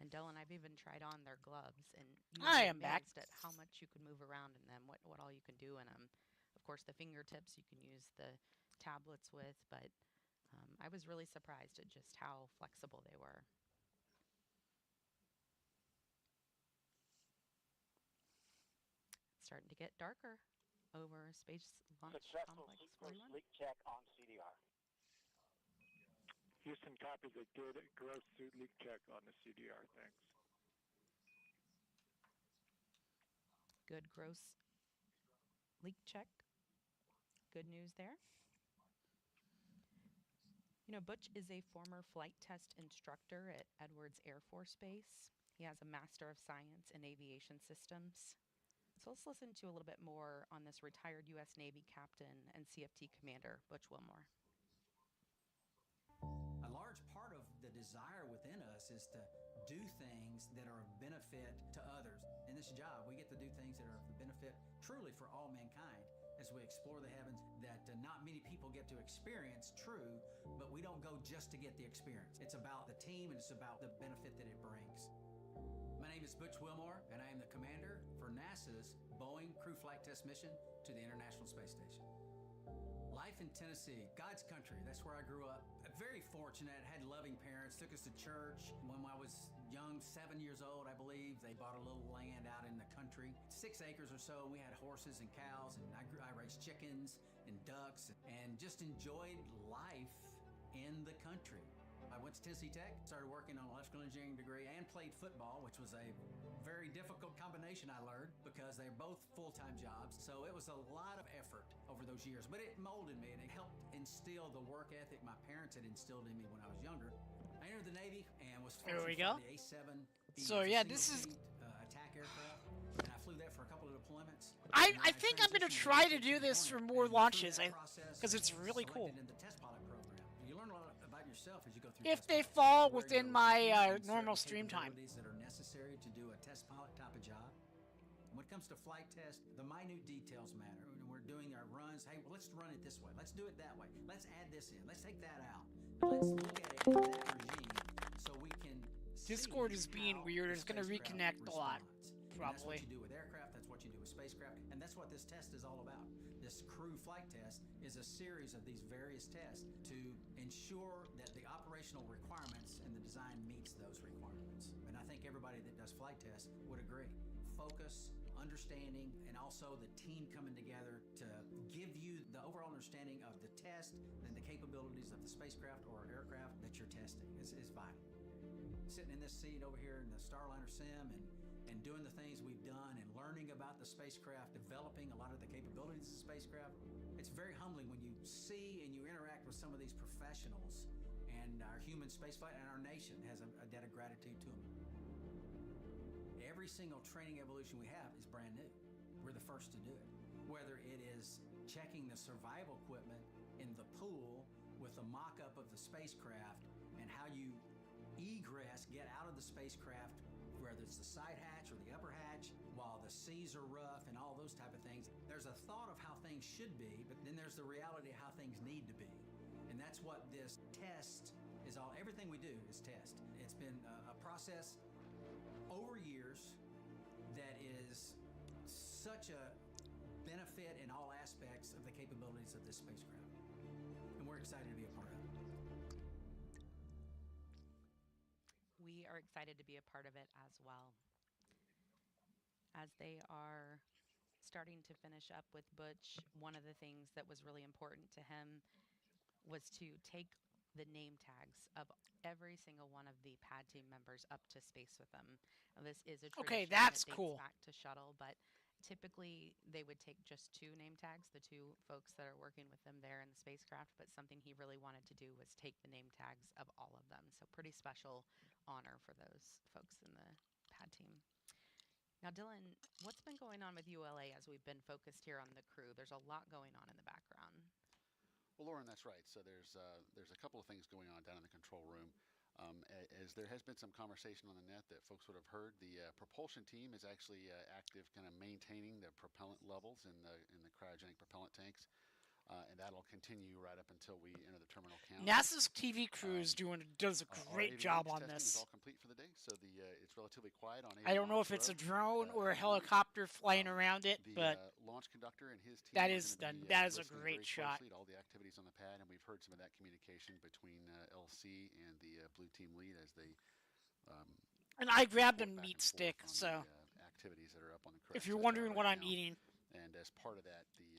K: And Dylan, I've even tried on their gloves, and you would be amazed at how much you can move around in them, what all you can do in them. Of course, the fingertips you can use the tablets with, but I was really surprised at just how flexible they were. It's starting to get darker over Space Launch
Q: Successful
K: Complex
Q: suit gross
K: 41.
Q: leak check on CDR.
R: Houston copies a good gross suit leak check on the CDR. Thanks.
K: Good gross leak check. Good news there. You know, Butch is a former flight test instructor at Edwards Air Force Base. He has a Master of Science in Aviation Systems. So let's listen to a little bit more on this retired U.S. Navy captain and CFT commander, Butch Wilmore.
S: A large part of the desire within us is to do things that are of benefit to others. In this job, we get to do things that are of benefit truly for all mankind as we explore the heavens that not many people get to experience, true, but we don't go just to get the experience. It's about the team and it's about the benefit that it brings. My name is Butch Wilmore, and I am the commander for NASA's Boeing Crew Flight Test mission to the International Space Station. Life in Tennessee, God's country, that's where I grew up. Very fortunate, had loving parents, took us to church. When I was young, 7 years old, I believe, they bought a little land out in the country, 6 acres or so. We had horses and cows, and I raised chickens and ducks, and just enjoyed life in the country. I went to Tennessee Tech, started working on an electrical engineering degree, and played football, which was a very difficult combination, I learned, because they're both full-time jobs. So it was a lot of effort over those years, but it molded me and it helped instill the work ethic my parents had instilled in me when I was younger. I entered the Navy and was fortunate to fly the A-7.
B: So yeah, this is
S: attack aircraft, and I flew that for a couple of deployments.
B: I think I'm going to try to do this for more launches because it's really cool.
S: You learn a lot about yourself as you go through.
B: If they fall within my normal stream time.
S: That are necessary to do a test pilot type of job. When it comes to flight test, the minute details matter. When we're doing our runs, hey, well, let's run it this way. Let's do it that way. Let's add this in. Let's take that out. Let's look at it in that regime so we can
B: Discord is being weird. It's going to reconnect a lot, probably.
S: That's what you do with aircraft. That's what you do with spacecraft. And that's what this test is all about. This crew flight test is a series of these various tests to ensure that the operational requirements and the design meets those requirements. And I think everybody that does flight tests would agree. Focus, understanding, and also the team coming together to give you the overall understanding of the test and the capabilities of the spacecraft or aircraft that you're testing is vital. Sitting in this seat over here in the Starliner sim and doing the things we've done and learning about the spacecraft, developing a lot of the capabilities of the spacecraft, It's very humbling when you see and you interact with some of these professionals, and our human spaceflight and our nation has a debt of gratitude to them. Every single training evolution we have is brand new. We're the first to do it. Whether it is checking the survival equipment in the pool with a mock-up of the spacecraft and how you egress, get out of the spacecraft, whether it's the side hatch or the upper hatch, while the seas are rough and all those type of things. There's a thought of how things should be, but then there's the reality of how things need to be. And that's what this test is all. Everything we do is test. It's been a process over years that is such a benefit in all aspects of the capabilities of this spacecraft. And we're excited to be a part of it.
K: We are excited to be a part of it as well. As they are starting to finish up with Butch, one of the things that was really important to him was to take the name tags of every single one of the pad team members up to space with them. Now, this is a
B: Okay,
K: tradition
B: that's
K: that dates
B: cool.
K: back to shuttle, but typically they would take just 2 name tags, the 2 folks that are working with them there in the spacecraft, but something he really wanted to do was take the name tags of all of them. So pretty special honor for those folks in the pad team. Now, Dylan, what's been going on with ULA as we've been focused here on the crew? There's a lot going on in the background.
M: Well, Lauren, that's right. So there's a couple of things going on down in the control room. As there has been some conversation on the net that folks would have heard, the propulsion team is actually active, kind of maintaining the propellant levels in the cryogenic propellant tanks, and that'll continue right up until we enter the terminal count.
B: NASA's TV crew does a
M: Our
B: great job on
M: testing
B: this.
M: is all complete for the day, so it's relatively quiet on.
B: I don't know if it's a drone or a helicopter flying around it, but
M: launch conductor and his team
B: that
M: are
B: is
M: gonna be,
B: that is a
M: listening
B: great
M: very
B: shot.
M: closely to all the activities on the pad, and we've heard some of that communication between LC and the blue team lead as they.
B: And I grabbed a
M: report back
B: meat
M: and
B: stick,
M: forth on
B: so
M: the activities that are up on the
B: if you're
M: crash
B: wondering what
M: right
B: I'm
M: now.
B: eating,
M: And as part of that, the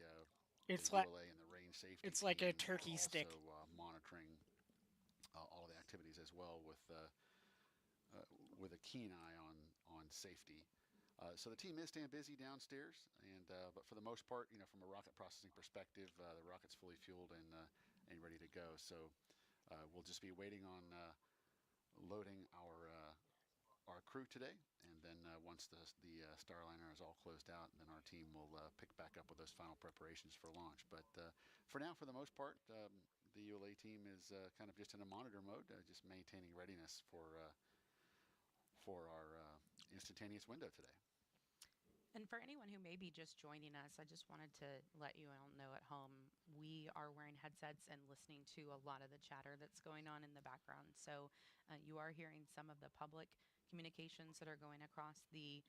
B: it's
M: the
B: like
M: ULA and the range safety
B: it's like a
M: team
B: turkey
M: are
B: stick.
M: also monitoring all of the activities as well with a keen eye on safety. So the team is staying busy downstairs, and but for the most part, from a rocket processing perspective, the rocket's fully fueled and ready to go. So we'll just be waiting on loading our crew today, and then once the Starliner is all closed out, then our team will pick back up with those final preparations for launch. But for now, for the most part, the ULA team is kind of just in a monitor mode, just maintaining readiness for our instantaneous window today.
K: And for anyone who may be just joining us, I just wanted to let you all know at home, we are wearing headsets and listening to a lot of the chatter that's going on in the background. So you are hearing some of the public communications that are going across the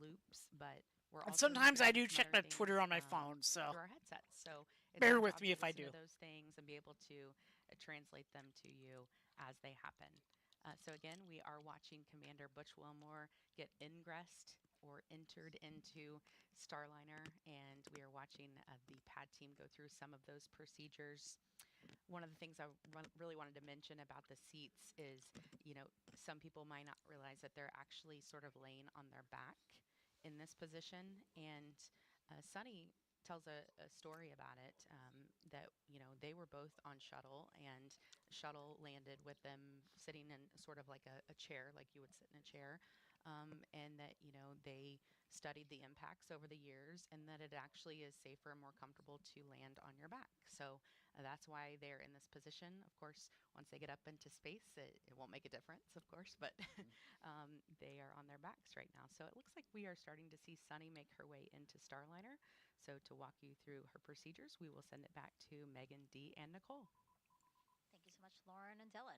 K: loops, but we're
B: And
K: also
B: sometimes I
K: hearing
B: do
K: some
B: check
K: other
B: my Twitter on
K: things,
B: my phone, so
K: through our headsets. So it's
B: bear
K: our
B: with
K: job
B: me
K: to
B: if I
K: listen
B: do.
K: to those things and be able to translate them to you as they happen. So again, we are watching Commander Butch Wilmore get ingressed or entered into Starliner, and we are watching the pad team go through some of those procedures. One of the things I really wanted to mention about the seats is, some people might not realize that they're actually sort of laying on their back in this position, and Sunny tells a story about it, that they were both on shuttle, and shuttle landed with them sitting in sort of like a chair, like you would sit in a chair, and that they studied the impacts over the years, and that it actually is safer and more comfortable to land on your back. So that's why they're in this position. Of course, once they get up into space, it won't make a difference, of course, but they are on their backs right now. So it looks like we are starting to see Sunny make her way into Starliner. So to walk you through her procedures, we will send it back to Megan, Dee, and Nicole.
C: Thank you so much, Lauren and Dylan.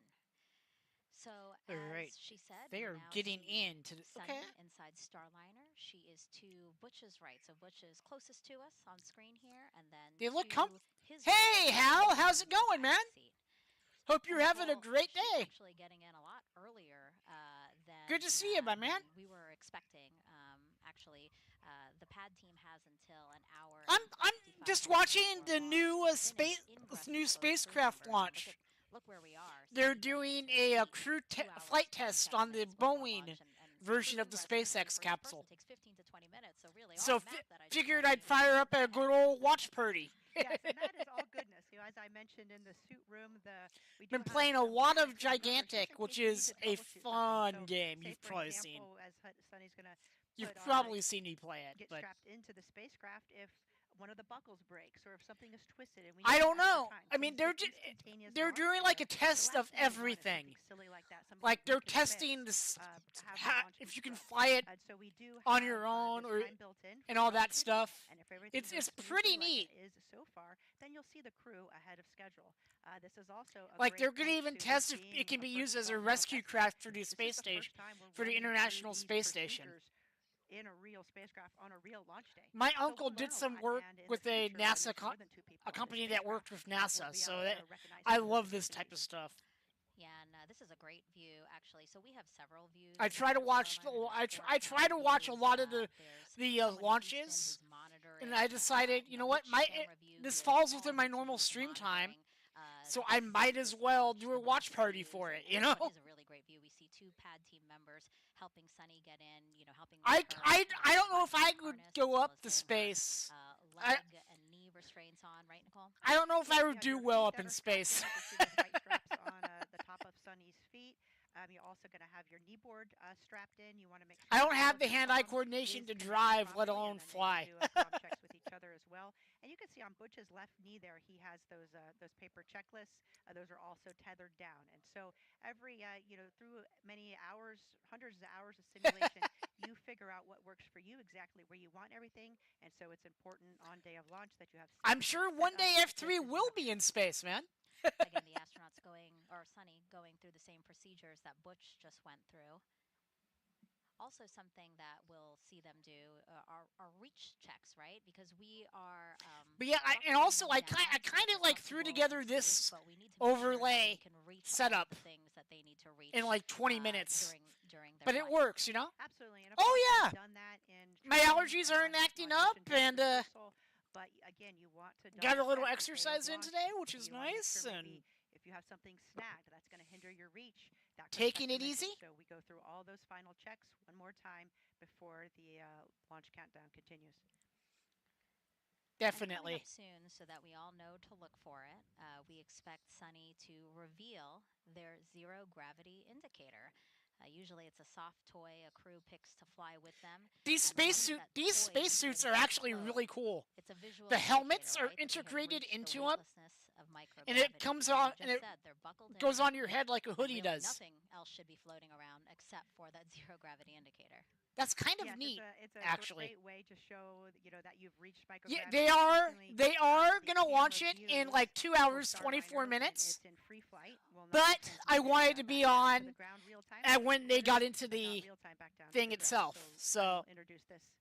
C: So
B: All right,
C: as she said,
B: they
C: we
B: are
C: now
B: getting
C: see
B: into
C: Sunny inside Starliner. She is to Butch's right, so Butch is closest to us on screen here, and then
B: They look
C: to his
B: Hey,
C: right,
B: Hal,
C: Megan
B: how's it going, man?
C: seat.
B: Hope you're
C: And
B: having a
C: Nicole,
B: great
C: she's
B: day.
C: actually getting in a lot earlier than
B: Good to see you, my man.
C: than we were expecting. Actually, the pad team has until an hour.
B: I'm just watching the new new
C: crew
B: spacecraft
C: members.
B: launch.
C: Look where we are.
B: They're doing a flight test on the Boeing version of the SpaceX capsule.
C: Takes 15 to 20 minutes, so really
B: So
C: on the map that I just
B: figured
C: showed
B: I'd
C: you,
B: fire up a good old watch party.
D: Yes, and that is all goodness. As I mentioned in the suit room, we do
B: Been
D: have
B: playing a
D: some
B: lot of
D: tags and rubbers just
B: Gigantic,
D: in
B: which
D: case you need
B: is
D: to
B: a
D: troubleshoot something.
B: fun
D: So,
B: game.
D: say
B: You've
D: for
B: probably seen.
D: example, as Sunny's going to
B: You've
D: put
B: probably seen me play it,
D: get
B: but
D: strapped into the spacecraft, if one of the buckles breaks or if something is twisted and we
B: I
D: need
B: don't
D: extra
B: know.
D: time.
B: I mean,
D: Please hit instantaneous
B: they're
D: launch
B: doing like a
D: trigger. The
B: test
D: last
B: of
D: thing you want is
B: everything.
D: something silly like that. Something
B: Like they're
D: break and
B: testing
D: miss,
B: this,
D: to have the launch
B: if
D: be
B: you can
D: scrubbed.
B: fly it
D: So we do
B: on
D: have
B: your own
D: this
B: or
D: time built in
B: and
D: for
B: all that
D: troubleshooting,
B: stuff.
D: and if everything goes
B: It's
D: smoothly
B: pretty
D: like
B: neat.
D: it is so far, then you'll see the crew ahead of schedule. This is also a
B: Like
D: great
B: they're gonna
D: point
B: even
D: to
B: test if
D: being
B: it can
D: a
B: be
D: first
B: used as a
D: developmental
B: rescue
D: test
B: craft
D: site.
B: for the
D: This is
B: space
D: the
B: station,
D: first time we're
B: for the
D: running
B: International
D: through these
B: Space Station.
D: procedures in a real spacecraft on a real launch day.
B: My
D: So
B: uncle
D: we'll
B: did
D: learn a
B: some
D: lot,
B: work
D: and in
B: with
D: the
B: a
D: future, when
B: NASA
D: there's more than two people
B: a
D: on the
B: company that worked
D: spacecraft,
B: with
D: we'll
B: NASA,
D: be
B: so
D: able
B: that
D: to recognize
B: I
D: some of those
B: love this type of
D: efficiencies.
B: stuff.
C: Yeah, and this is a great view, actually. So we have several views.
B: I
C: of the
B: try to
C: Mars
B: watch
C: Starliner.
B: I try to watch a lot of the launches, and I decided, you know what, this falls within my normal stream time, so I might as well do a watch party for it. You know.
C: It is a really great view. We see two pad team members helping Sunny get in. Helping.
B: I don't know if I could go up to space.
C: Leg and knee restraints on, right, Nicole?
B: I don't know if I would do well up in space.
D: Straps on the top of Sunny's feet. You're also going to have your knee board strapped in. You want to make sure
B: I don't have the hand-eye coordination to drive, let alone fly.
D: Checks with each other as well. And you can see on Butch's left knee there, he has those paper checklists. Those are also tethered down. And so every through many hours, hundreds of hours of simulation, you figure out what works for you, exactly where you want everything. And so it's important on day of launch that you have.
B: I'm sure one day F3 will be in space, man.
C: Again, the astronauts Sunny going through the same procedures that Butch just went through. Also, something that we'll see them do are reach checks, right? Because we are.
B: But yeah, I kind of like threw together this overlay setup in like 20 minutes. But it works, you know.
D: Absolutely. And
B: oh yeah.
D: Done that in
B: my allergies aren't acting up, and
D: but again, you want to
B: got a little exercise in today, which is nice. And
D: if you have something snagged that's going to hinder your reach,
B: taking it easy.
D: So we go through all those final checks one more time before the launch countdown continues.
B: Definitely.
C: Soon, so that we all know to look for it. We expect Sunny to reveal their zero gravity indicator. Usually, it's a soft toy a crew picks to fly with them.
B: These spacesuits are actually really cool.
C: It's a visual
B: the helmets are integrated into them, and it comes on and it goes on your head like a hoodie does.
C: Nothing else should be floating around except for that zero gravity indicator.
B: That's kind of neat,
D: it's a
B: actually.
D: Great way to show that you've reached microgravity.
B: Yeah, they are gonna launch it in like 2 hours, 24 minutes.
D: It's in free flight.
B: But I wanted to be on when they got into the thing itself, so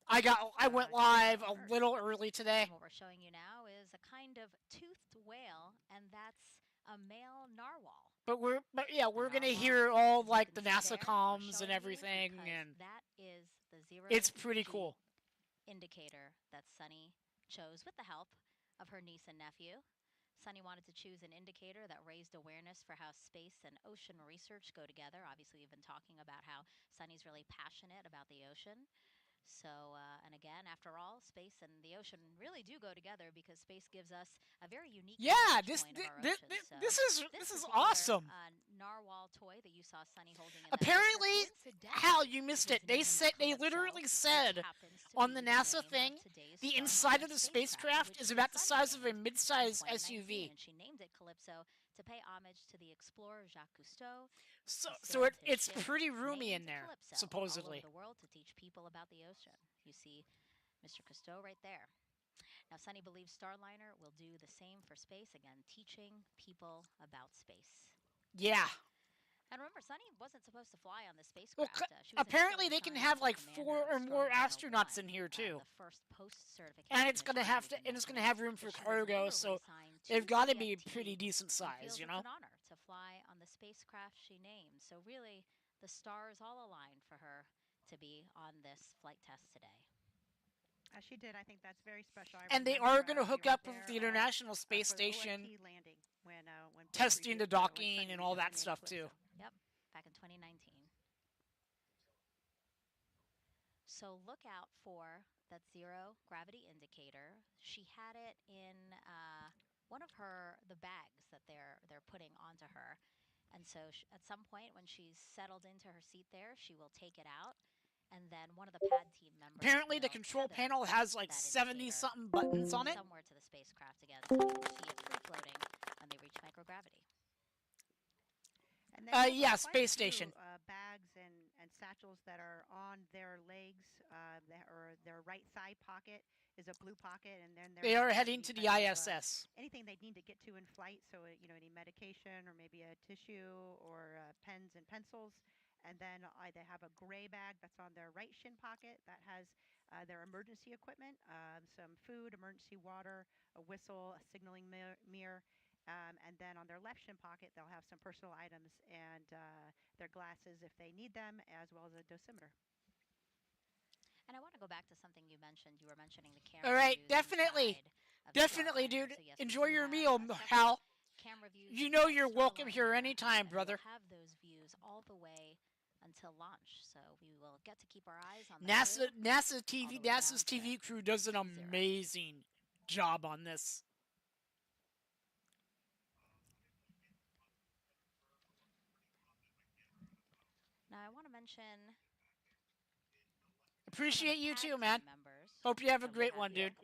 B: I went live a little early today.
C: And what we're showing you now is a kind of toothed whale, and that's a male narwhal.
B: But we're gonna hear all like the NASA comms and everything, and
C: that is the zero.
B: It's pretty cool.
C: Indicator that Sunny chose with the help of her niece and nephew. Sunny wanted to choose an indicator that raised awareness for how space and ocean research go together. Obviously, we've been talking about how Sunny's really passionate about the ocean. So, and again, after all, space and the ocean really do go together because space gives us a very unique.
B: Yeah, this is awesome.
C: Narwhal toy that you saw Sunny holding.
B: Apparently, Hal, you missed it. They literally said on the NASA thing, the inside of the spacecraft is about the size of a mid-size SUV.
C: And she named it Calypso to pay homage to the explorer Jacques Cousteau.
B: So it's pretty roomy in there, supposedly.
C: All over the world to teach people about the ocean. You see Mr. Cousteau right there. Now, Sunny believes Starliner will do the same for space, again, teaching people about space.
B: Yeah.
C: And remember, Sunny wasn't supposed to fly on the spacecraft.
B: Well, apparently they can have like 4 or more astronauts in here too.
C: The first post-certification.
B: And it's gonna have room for cargo, so they've got to be pretty decent size, you know.
C: It's an honor to fly on the spacecraft she named. So really, the stars all aligned for her to be on this flight test today.
D: She did. I think that's very special.
B: And they are going to hook up with the International Space Station,
D: when
B: testing the docking and all that stuff too.
C: Yep, back in 2019. So look out for that zero gravity indicator. She had it in one of the bags that they're putting onto her. And so at some point when she's settled into her seat there, she will take it out, and then one of the pad team members
B: Apparently, the
C: will
B: control
C: tether
B: panel has like
C: that
B: 70
C: indicator
B: something buttons on it.
C: somewhere to the spacecraft again, so we can see it free floating when they reach microgravity.
D: And they have
B: Yeah,
D: quite a
B: space
D: few
B: station.
D: bags and satchels that are on their legs, or their right side pocket is a blue pocket, and then
B: They are heading to the ISS.
D: Anything they need to get to in flight. So any medication or maybe a tissue or pens and pencils. And then they have a gray bag that's on their right shin pocket that has their emergency equipment, some food, emergency water, a whistle, a signaling mirror. And then on their left shin pocket, they'll have some personal items and their glasses if they need them, as well as a dosimeter.
C: And I want to go back to something you mentioned. You were mentioning the camera.
B: All right,
C: views
B: definitely.
C: inside of
B: Definitely,
C: Starliner.
B: dude.
C: So yes,
B: Enjoy your
C: have,
B: meal, Hal.
C: camera views
B: You know
C: inside
B: you're welcome here
C: Starliner,
B: anytime,
C: and
B: brother.
C: we'll have those views all the way until launch. So we will get to keep our eyes on the
B: NASA's
C: NASA's
B: TV crew does an amazing job on this.
C: Now I want to mention.
B: Appreciate you too, man. Hope you have a great one, dude.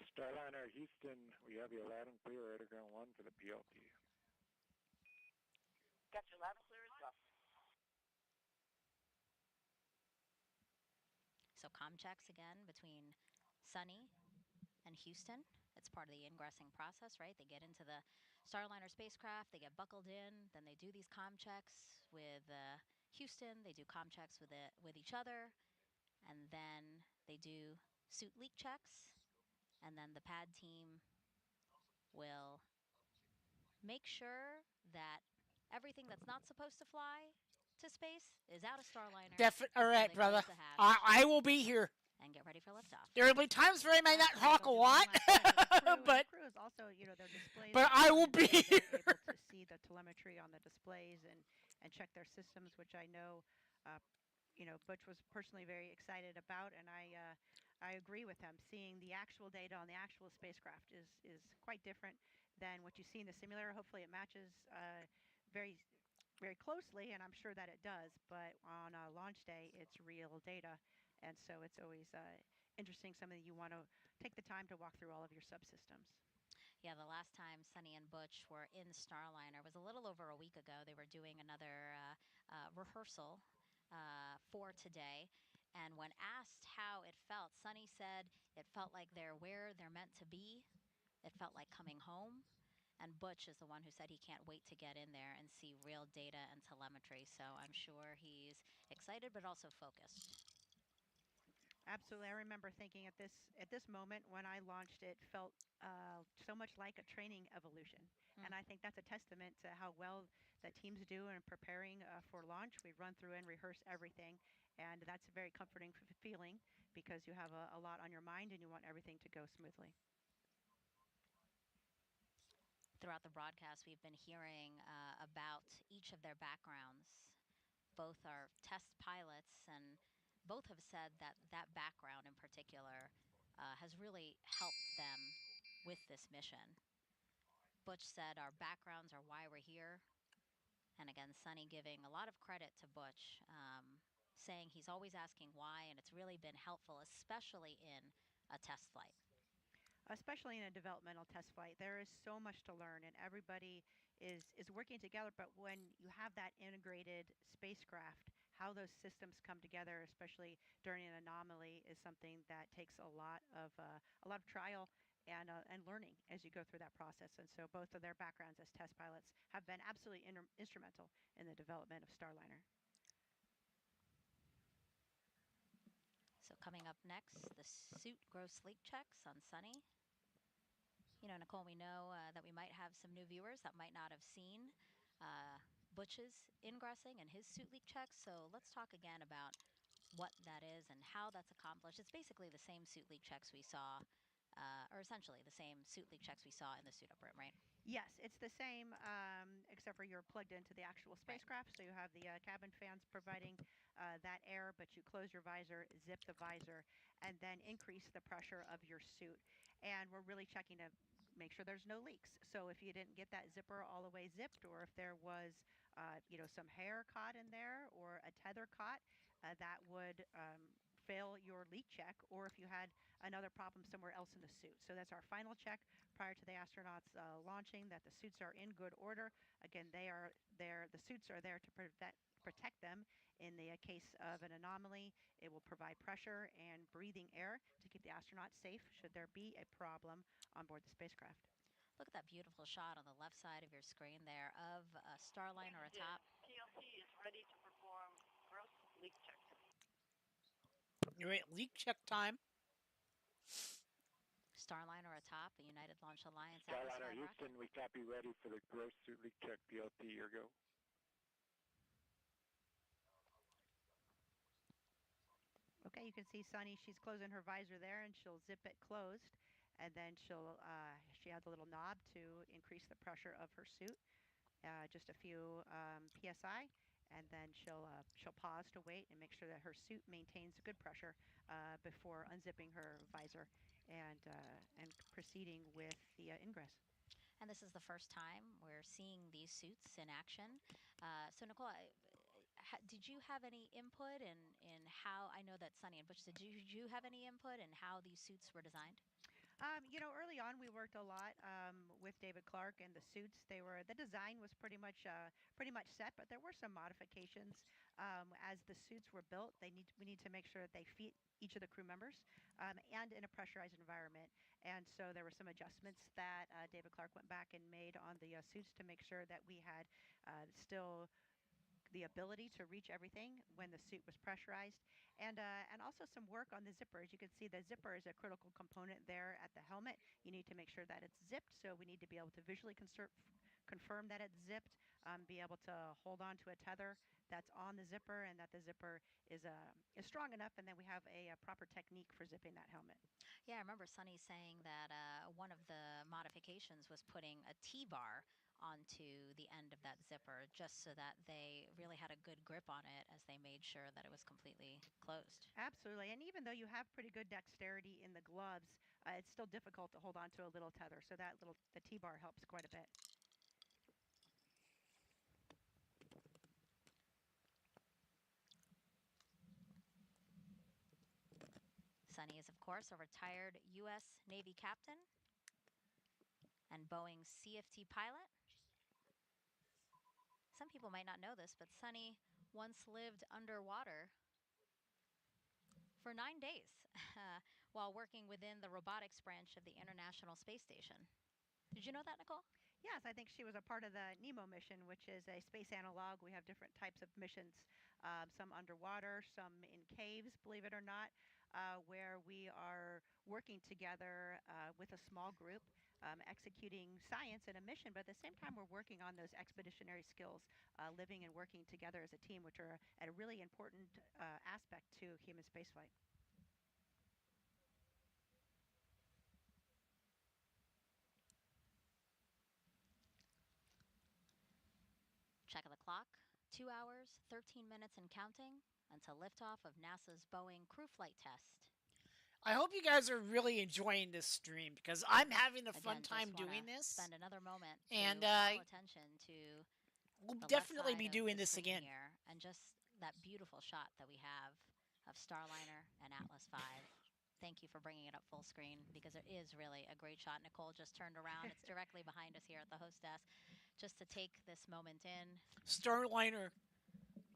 R: Starliner Houston, we have you loud and clear, radar ground 1 for the PLP.
Q: Got you loud and clear as well.
C: So comm checks again between Sunny and Houston. It's part of the ingressing process, right? They get into the Starliner spacecraft, they get buckled in, then they do these comm checks with Houston. They do comm checks with each other, and then they do suit leak checks, and then the pad team will make sure that everything that's not supposed to fly to space is out of Starliner.
B: All right, brother. I will be here.
C: And get ready for liftoff.
B: There will be times where I may not talk a lot, but
D: crew is also, their displays.
B: But I will be here.
D: Able to see the telemetry on the displays and check their systems, which I know, Butch was personally very excited about, and I agree with him. Seeing the actual data on the actual spacecraft is quite different than what you see in the simulator. Hopefully, it matches very very closely, and I'm sure that it does. But on launch day, it's real data, and so it's always interesting. Something you want to take the time to walk through all of your subsystems.
C: Yeah, the last time Sunny and Butch were in Starliner was a little over a week ago. They were doing another rehearsal for today. And when asked how it felt, Sunny said it felt like they're where they're meant to be. It felt like coming home. And Butch is the one who said he can't wait to get in there and see real data and telemetry. So I'm sure he's excited but also focused.
D: Absolutely. I remember thinking at this moment when I launched, it felt so much like a training evolution. And I think that's a testament to how well the teams do in preparing for launch. We run through and rehearse everything, and that's a very comforting feeling because you have a lot on your mind and you want everything to go smoothly.
C: Throughout the broadcast, we've been hearing about each of their backgrounds. Both are test pilots, and both have said that that background in particular has really helped them with this mission. Butch said our backgrounds are why we're here. And again, Sunny giving a lot of credit to Butch, saying he's always asking why, and it's really been helpful, especially in a test flight.
D: Especially in a developmental test flight, there is so much to learn, and everybody is working together. But when you have that integrated spacecraft, how those systems come together, especially during an anomaly, is something that takes a lot of trial and learning as you go through that process. And so both of their backgrounds as test pilots have been absolutely instrumental in the development of Starliner.
C: So coming up next, the suit gross leak checks on Sunny. Nicole, we know that we might have some new viewers that might not have seen Butch's ingressing and his suit leak checks. So let's talk again about what that is and how that's accomplished. It's basically the same suit leak checks we saw, or essentially the same suit leak checks we saw in the suit up room, right?
D: Yes, it's the same, except except for you're plugged into the actual spacecraft. So you have the cabin fans providing that air, but you close your visor, zip the visor, and then increase the pressure of your suit. And we're really checking to make sure there's no leaks. So if you didn't get that zipper all the way zipped, or if there was, some hair caught in there or a tether caught, that would fail your leak check, or if you had another problem somewhere else in the suit. So that's our final check prior to the astronauts launching, that the suits are in good order. Again, they are there. The suits are there to protect them in the case of an anomaly. It will provide pressure and breathing air to keep the astronauts safe should there be a problem on board the spacecraft.
C: Look at that beautiful shot on the left side of your screen there of a Starliner atop.
P: TLC is ready to perform gross leak check.
B: You're at leak check time.
C: Starliner atop the United Launch Alliance Atlas
R: Starliner
C: V
R: Houston,
C: rocket.
R: we copy, ready for the gross suit leak check. BLT, your go.
D: Okay, you can see Sunny, she's closing her visor there, and she'll zip it closed, and then she has a little knob to increase the pressure of her suit, just a few psi, and then she'll pause to wait and make sure that her suit maintains good pressure before unzipping her visor and proceeding with the ingress.
C: And this is the first time we're seeing these suits in action. So Nicole, did you have any input in how, I know that Sunny and Butch, did you have any input in how these suits were designed?
D: Early on we worked a lot with David Clark and the suits. The design was pretty much set, but there were some modifications as the suits were built. We need to make sure that they fit each of the crew members and in a pressurized environment. And so there were some adjustments that David Clark went back and made on the suits to make sure that we had still the ability to reach everything when the suit was pressurized, and also some work on the zipper. As you can see, the zipper is a critical component there at the helmet. You need to make sure that it's zipped, so we need to be able to visually confirm that it's zipped, be able to hold on to a tether that's on the zipper, and that the zipper is strong enough, and then we have a proper technique for zipping that helmet.
C: Yeah, I remember Sunny saying that one of the modifications was putting a T-bar onto the end of that zipper just so that they really had a good grip on it as they made sure that it was completely closed.
D: Absolutely, and even though you have pretty good dexterity in the gloves, it's still difficult to hold on to a little tether, so the T-bar helps quite a bit.
C: Sunny is, of course, a retired U.S. Navy captain and Boeing CFT pilot. Some people might not know this, but Sunny once lived underwater for 9 days while working within the robotics branch of the International Space Station. Did you know that, Nicole?
D: Yes, I think she was a part of the NEMO mission, which is a space analog. We have different types of missions, some underwater, some in caves, believe it or not, where we are working together with a small group, executing science in a mission, but at the same time we're working on those expeditionary skills, living and working together as a team, which are a really important aspect to human spaceflight.
C: Check of the clock, 2 hours, 13 minutes and counting until liftoff of NASA's Boeing crew flight test.
B: I hope you guys are really enjoying this stream because I'm having a fun time doing this.
C: Spend another moment
B: and
C: to call attention to
B: we'll
C: the
B: definitely
C: left
B: be
C: side
B: doing
C: of the
B: this
C: screen
B: again.
C: here, and just that beautiful shot that we have of Starliner and Atlas V. Thank you for bringing it up full screen because it is really a great shot. Nicole just turned around. It's directly behind us here at the host desk just to take this moment in.
B: Starliner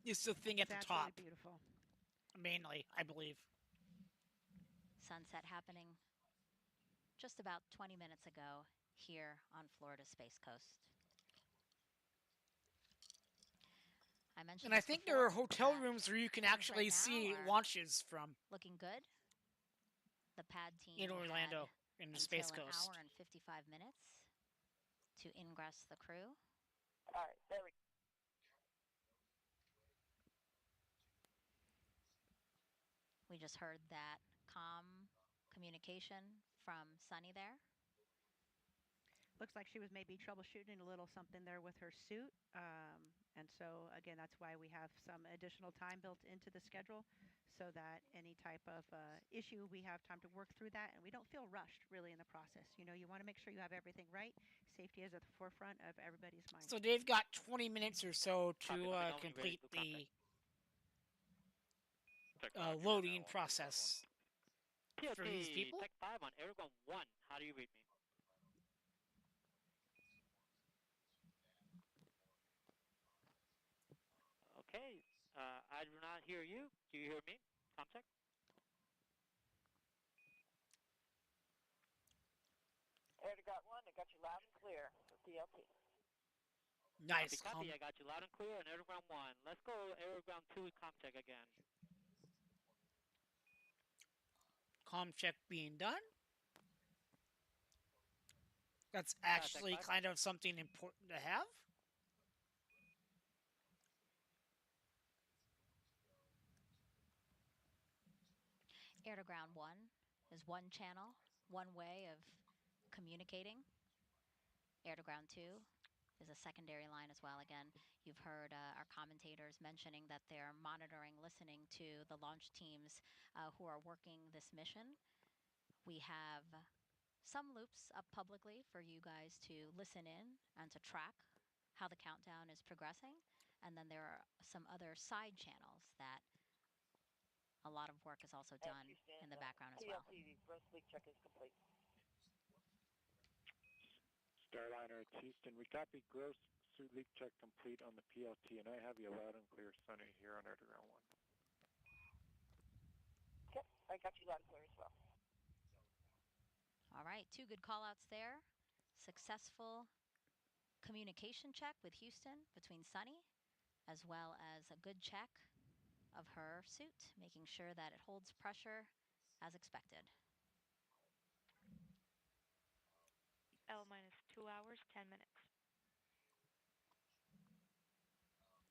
B: is the thing at the top.
D: Beautiful.
B: Mainly, I believe.
C: Sunset happening just about 20 minutes ago here on Florida's Space Coast. I mentioned
B: and I think there are hotel rooms where you can actually see launches from.
C: Looking good. The pad team
B: in Orlando, in the Space
C: Coast. An
B: Coast.
C: hour and 55 minutes to ingress the crew.
Q: All right, there we go.
C: We just heard that communication from Sunny there.
D: looks like she was maybe troubleshooting a little something there with her suit. And so, again, that's why we have some additional time built into the schedule so that any type of issue, we have time to work through that and we don't feel rushed really in the process. You know, you want to make sure you have everything right. Safety is at the forefront of everybody's mind.
B: So they've got 20 minutes or so to complete the loading process for these people.
T: Tech 5 on Airgun 1. How do you read me? Okay. I do not hear you. Do you hear me? Comtech?
Q: Airgun 1, I got you loud and clear for PLT.
B: Nice.
T: Copy. I got you loud and clear on Airground 1. Let's go Airground 2 Comtech again.
B: Comm check being done. That's actually kind of something important to have.
C: Air to ground 1 is one channel, one way of communicating. Air to ground 2 is a secondary line as well. Again, you've heard our commentators mentioning that they're monitoring, listening to the launch teams who are working this mission. We have some loops up publicly for you guys to listen in and to track how the countdown is progressing. And then there are some other side channels that a lot of work is also done in the background as well.
Q: PLT, first leak check is complete.
R: Starliner, it's Houston. We copy gross suit leak check complete on the PLT, and I have you loud and clear, Sunny, here on Underground 1.
Q: Okay, I got you loud and clear as well.
C: All right, 2 good call-outs there. Successful communication check with Houston between Sunny, as well as a good check of her suit, making sure that it holds pressure as expected.
P: L minus 2 hours, 10 minutes.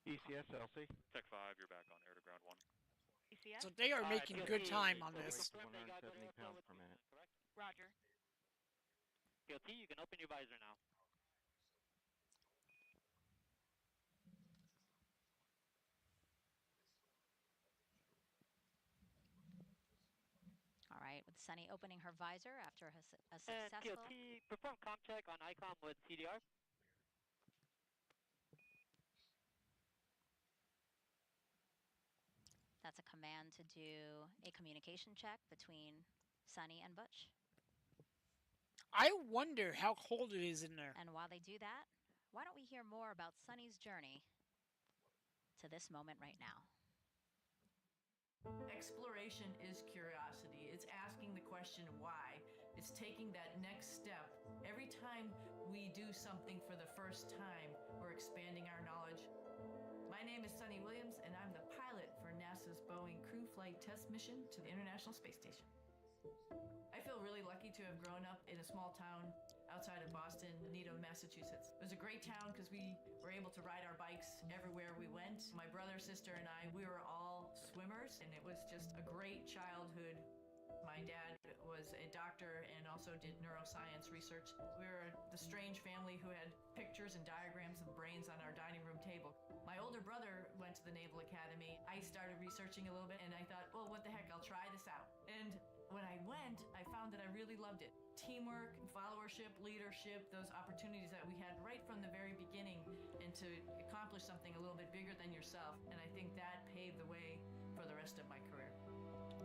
E: ECS, Elsie.
L: Tech 5, you're back on air to ground 1.
P: ECS?
B: So they are making good time on this.
E: 170 pounds per minute.
P: Roger.
T: PLT, you can open your visor now.
C: All right, with Sunny opening her visor after a successful...
T: PLT, perform comm check on ICOM with CDR.
C: That's a command to do a communication check between Sunny and Butch.
B: I wonder how cold it is in there.
C: And while they do that, why don't we hear more about Sunny's journey to this moment right now.
U: Exploration is curiosity. It's asking the question why. It's taking that next step. Every time we do something for the first time, we're expanding our knowledge. My name is Sunny Williams, and I'm the pilot for NASA's Boeing Crew Flight Test Mission to the International Space Station. I feel really lucky to have grown up in a small town outside of Boston, Needham, Massachusetts. It was a great town because we were able to ride our bikes everywhere we went. My brother, sister, and I, we were all swimmers, and it was just a great childhood. My dad was a doctor and also did neuroscience research. We were the strange family who had pictures and diagrams of brains on our dining room table. My older brother went to the Naval Academy. I started researching a little bit and I thought, well, what the heck, I'll try this out. And when I went, I found that I really loved it. Teamwork, followership, leadership, those opportunities that we had right from the very beginning, and to accomplish something a little bit bigger than yourself. And I think that paved the way for the rest of my career.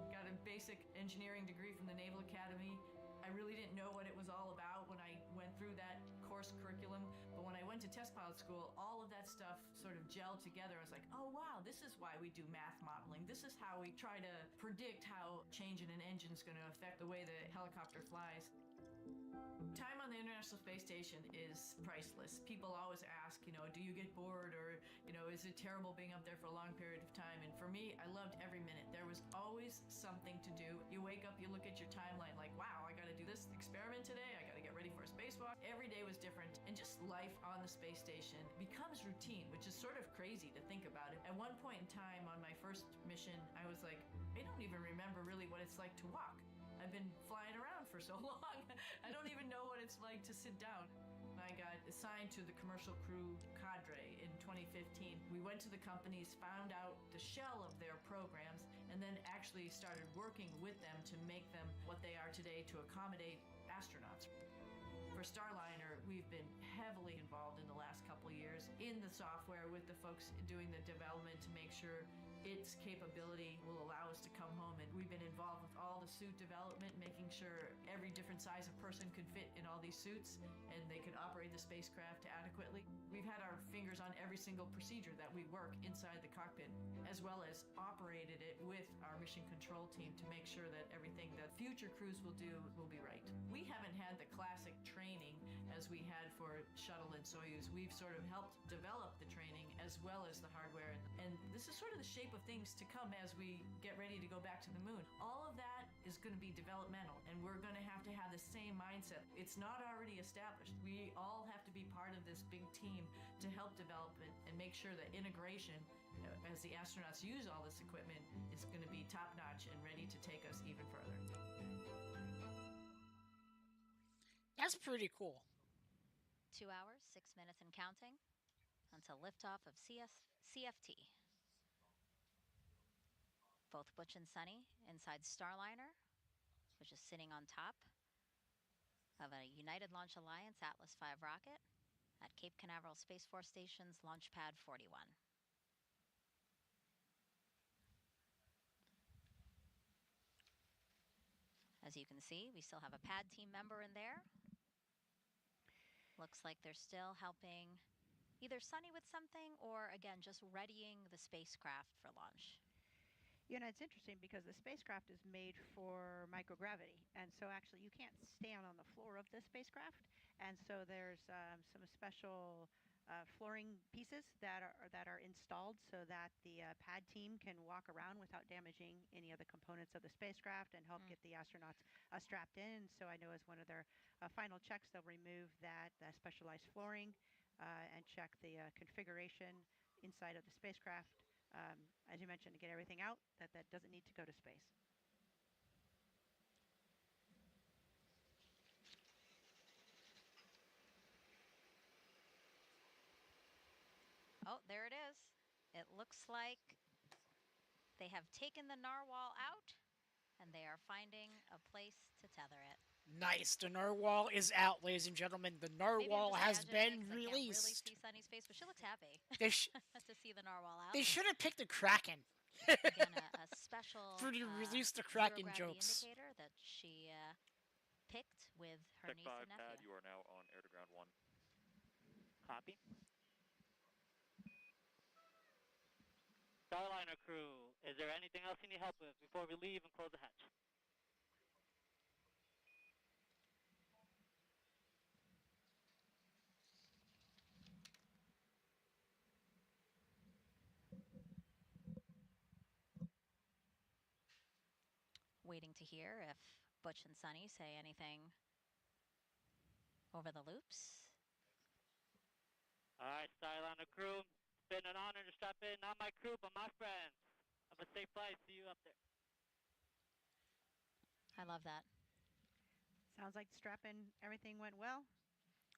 U: Got a basic engineering degree from the Naval Academy. I really didn't know what it was all about when I went through that course curriculum, but when I went to test pilot school, all of that stuff sort of gelled together. I was like, oh wow, this is why we do math modeling. This is how we try to predict how changing an engine is going to affect the way the helicopter flies. Time on the International Space Station is priceless. People always ask, do you get bored, or, is it terrible being up there for a long period of time? And for me, I loved every minute. There was always something to do. You wake up, you look at your timeline like, wow, I got to do this experiment today. I got to get ready for a spacewalk. Every day was different. And just life on the space station becomes routine, which is sort of crazy to think about it. At one point in time on my first mission, I was like, I don't even remember really what it's like to walk. I've been flying around around for so long. I don't even know what it's like to sit down. I got assigned to the commercial crew cadre in 2015. We went to the companies, found out the shell of their programs, and then actually started working with them to make them what they are today to accommodate astronauts. For Starliner, we've been heavily involved in the last couple of years in the software with the folks doing the development to make sure its capability will allow us to come home. And we've been involved with all the suit development, making sure every different size of person could fit in all these suits and they could operate the spacecraft adequately. We've had our fingers on every single procedure that we work inside the cockpit, as well as operated it with our mission control team to make sure that everything that future crews will do will be right. We haven't had the classic training as we had for Shuttle and Soyuz. We've sort of helped develop the training as well as the hardware. And this is sort of the shape of things to come as we get ready to go back to the moon. All of that is going to be developmental, and we're going to have the same mindset. It's not already established. We all have to be part of this big team to help develop it and make sure that integration, as the astronauts use all this equipment, is going to be top-notch and ready to take us even further.
B: That's pretty cool.
C: 2 hours, 6 minutes and counting until liftoff of CFT. Both Butch and Sunny inside Starliner, which is sitting on top of a United Launch Alliance Atlas V rocket at Cape Canaveral Space Force Station's Launch Pad 41. As you can see, we still have a pad team member in there. Looks like they're still helping either Sunny with something or, again, just readying the spacecraft for launch.
D: You know, it's interesting because the spacecraft is made for microgravity, and so actually you can't stand on the floor of the spacecraft, and so there's some special flooring pieces that are installed so that the pad team can walk around without damaging any of the components of the spacecraft and help get the astronauts strapped in. So I know as one of their final checks, they'll remove that specialized flooring and check the configuration inside of the spacecraft. As you mentioned, to get everything out that doesn't need to go to space.
C: Oh, there it is. It looks like they have taken the narwhal out and they are finding a place to tether it.
B: Nice. The narwhal is out, ladies and gentlemen. The narwhal has been released.
C: I can't really see Sunny's face, but she looks happy to see the narwhal out.
B: They should have picked the Kraken.
C: Again, a special
B: for to release the Kraken jokes.
C: Indicator that she picked with her niece and nephew.
A: Pad, you are now on air to ground 1.
T: Copy. Starliner crew, is there anything else you need help with before we leave and close the hatch?
C: Waiting to hear if Butch and Sunny say anything over the loops.
T: All right, Starliner crew, it's been an honor to strap in. Not my crew, but my friends. Have a safe flight. See you up there.
C: I love that.
D: Sounds like strapping, everything went well.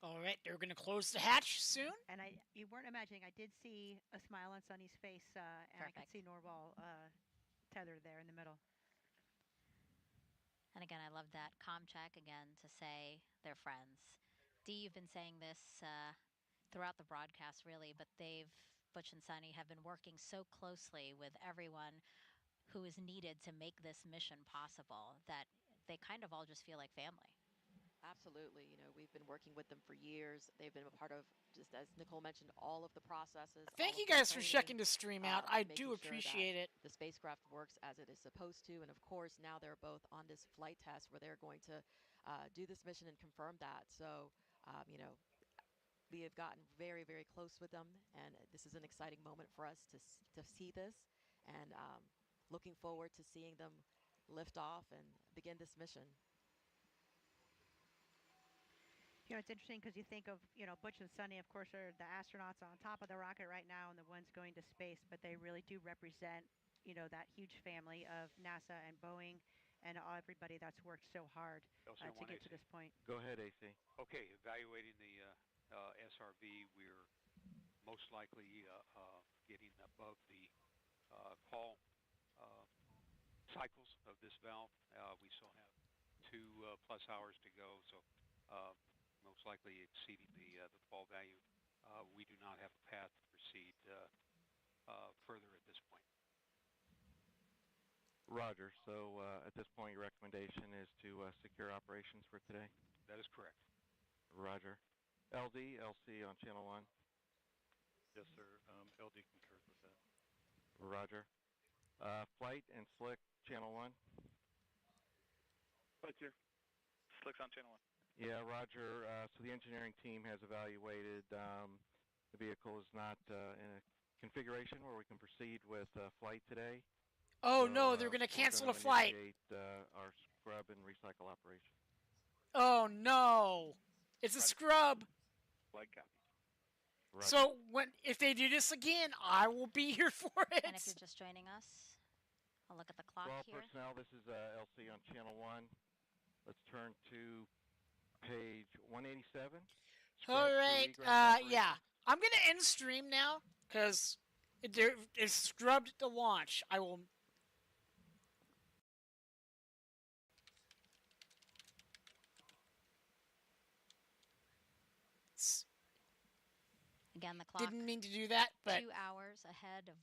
B: All right, they're going to close the hatch soon.
D: And you weren't imagining, I did see a smile on Sunny's face, and I could see Norval tethered there in the middle.
C: And again, I love that comm check again to say they're friends. Dee, you've been saying this throughout the broadcast, really, but Butch and Sunny have been working so closely with everyone who is needed to make this mission possible that they kind of all just feel like family.
F: Absolutely. You know, we've been working with them for years. They've been a part of, just as Nicole mentioned, all of the processes.
B: Thank you guys for checking the stream out. I do appreciate it.
F: The spacecraft works as it is supposed to. And of course, now they're both on this flight test where they're going to do this mission and confirm that. So, you know, we have gotten very, very close with them. And this is an exciting moment for us to see this. And looking forward to seeing them lift off and begin this mission.
D: You know, it's interesting because you think of, you know, Butch and Sunny, of course, are the astronauts on top of the rocket right now and the ones going to space, but they really do represent, you know, that huge family of NASA and Boeing. and everybody that's worked so hard to get to this point.
E: Go ahead, AC.
A: Okay, evaluating the SRV, we're most likely getting above the call cycles of this valve. We still have 2+ hours to go, so most likely exceeding the fall value. We do not have a path to proceed further at this point.
E: Roger. So at this point, your recommendation is to secure operations for today?
A: That is correct.
E: Roger. LD, LC on channel 1.
I: Yes, sir. LD concurs with that.
E: Roger. Flight and Slick, channel 1.
L: Flight here. Slick's on channel 1.
E: Yeah, Roger. So the engineering team has evaluated the vehicle is not in a configuration where we can proceed with flight today.
B: Oh
E: so,
B: no, they're going to cancel the flight.
E: Our scrub and recycle operation.
B: Oh no, it's a scrub.
L: Flight copy.
E: Roger.
B: So if they do this again, I will be here for it.
C: And if you're just joining us, I'll look at the clock
E: Well,
C: here.
E: personnel, this is LC on channel 1. Let's turn to page 187.
B: All right. Yeah. I'm going to end stream now because it's scrubbed to launch. I will.
C: Again, the clock.
B: Didn't mean to do that, but
C: 2 hours ahead of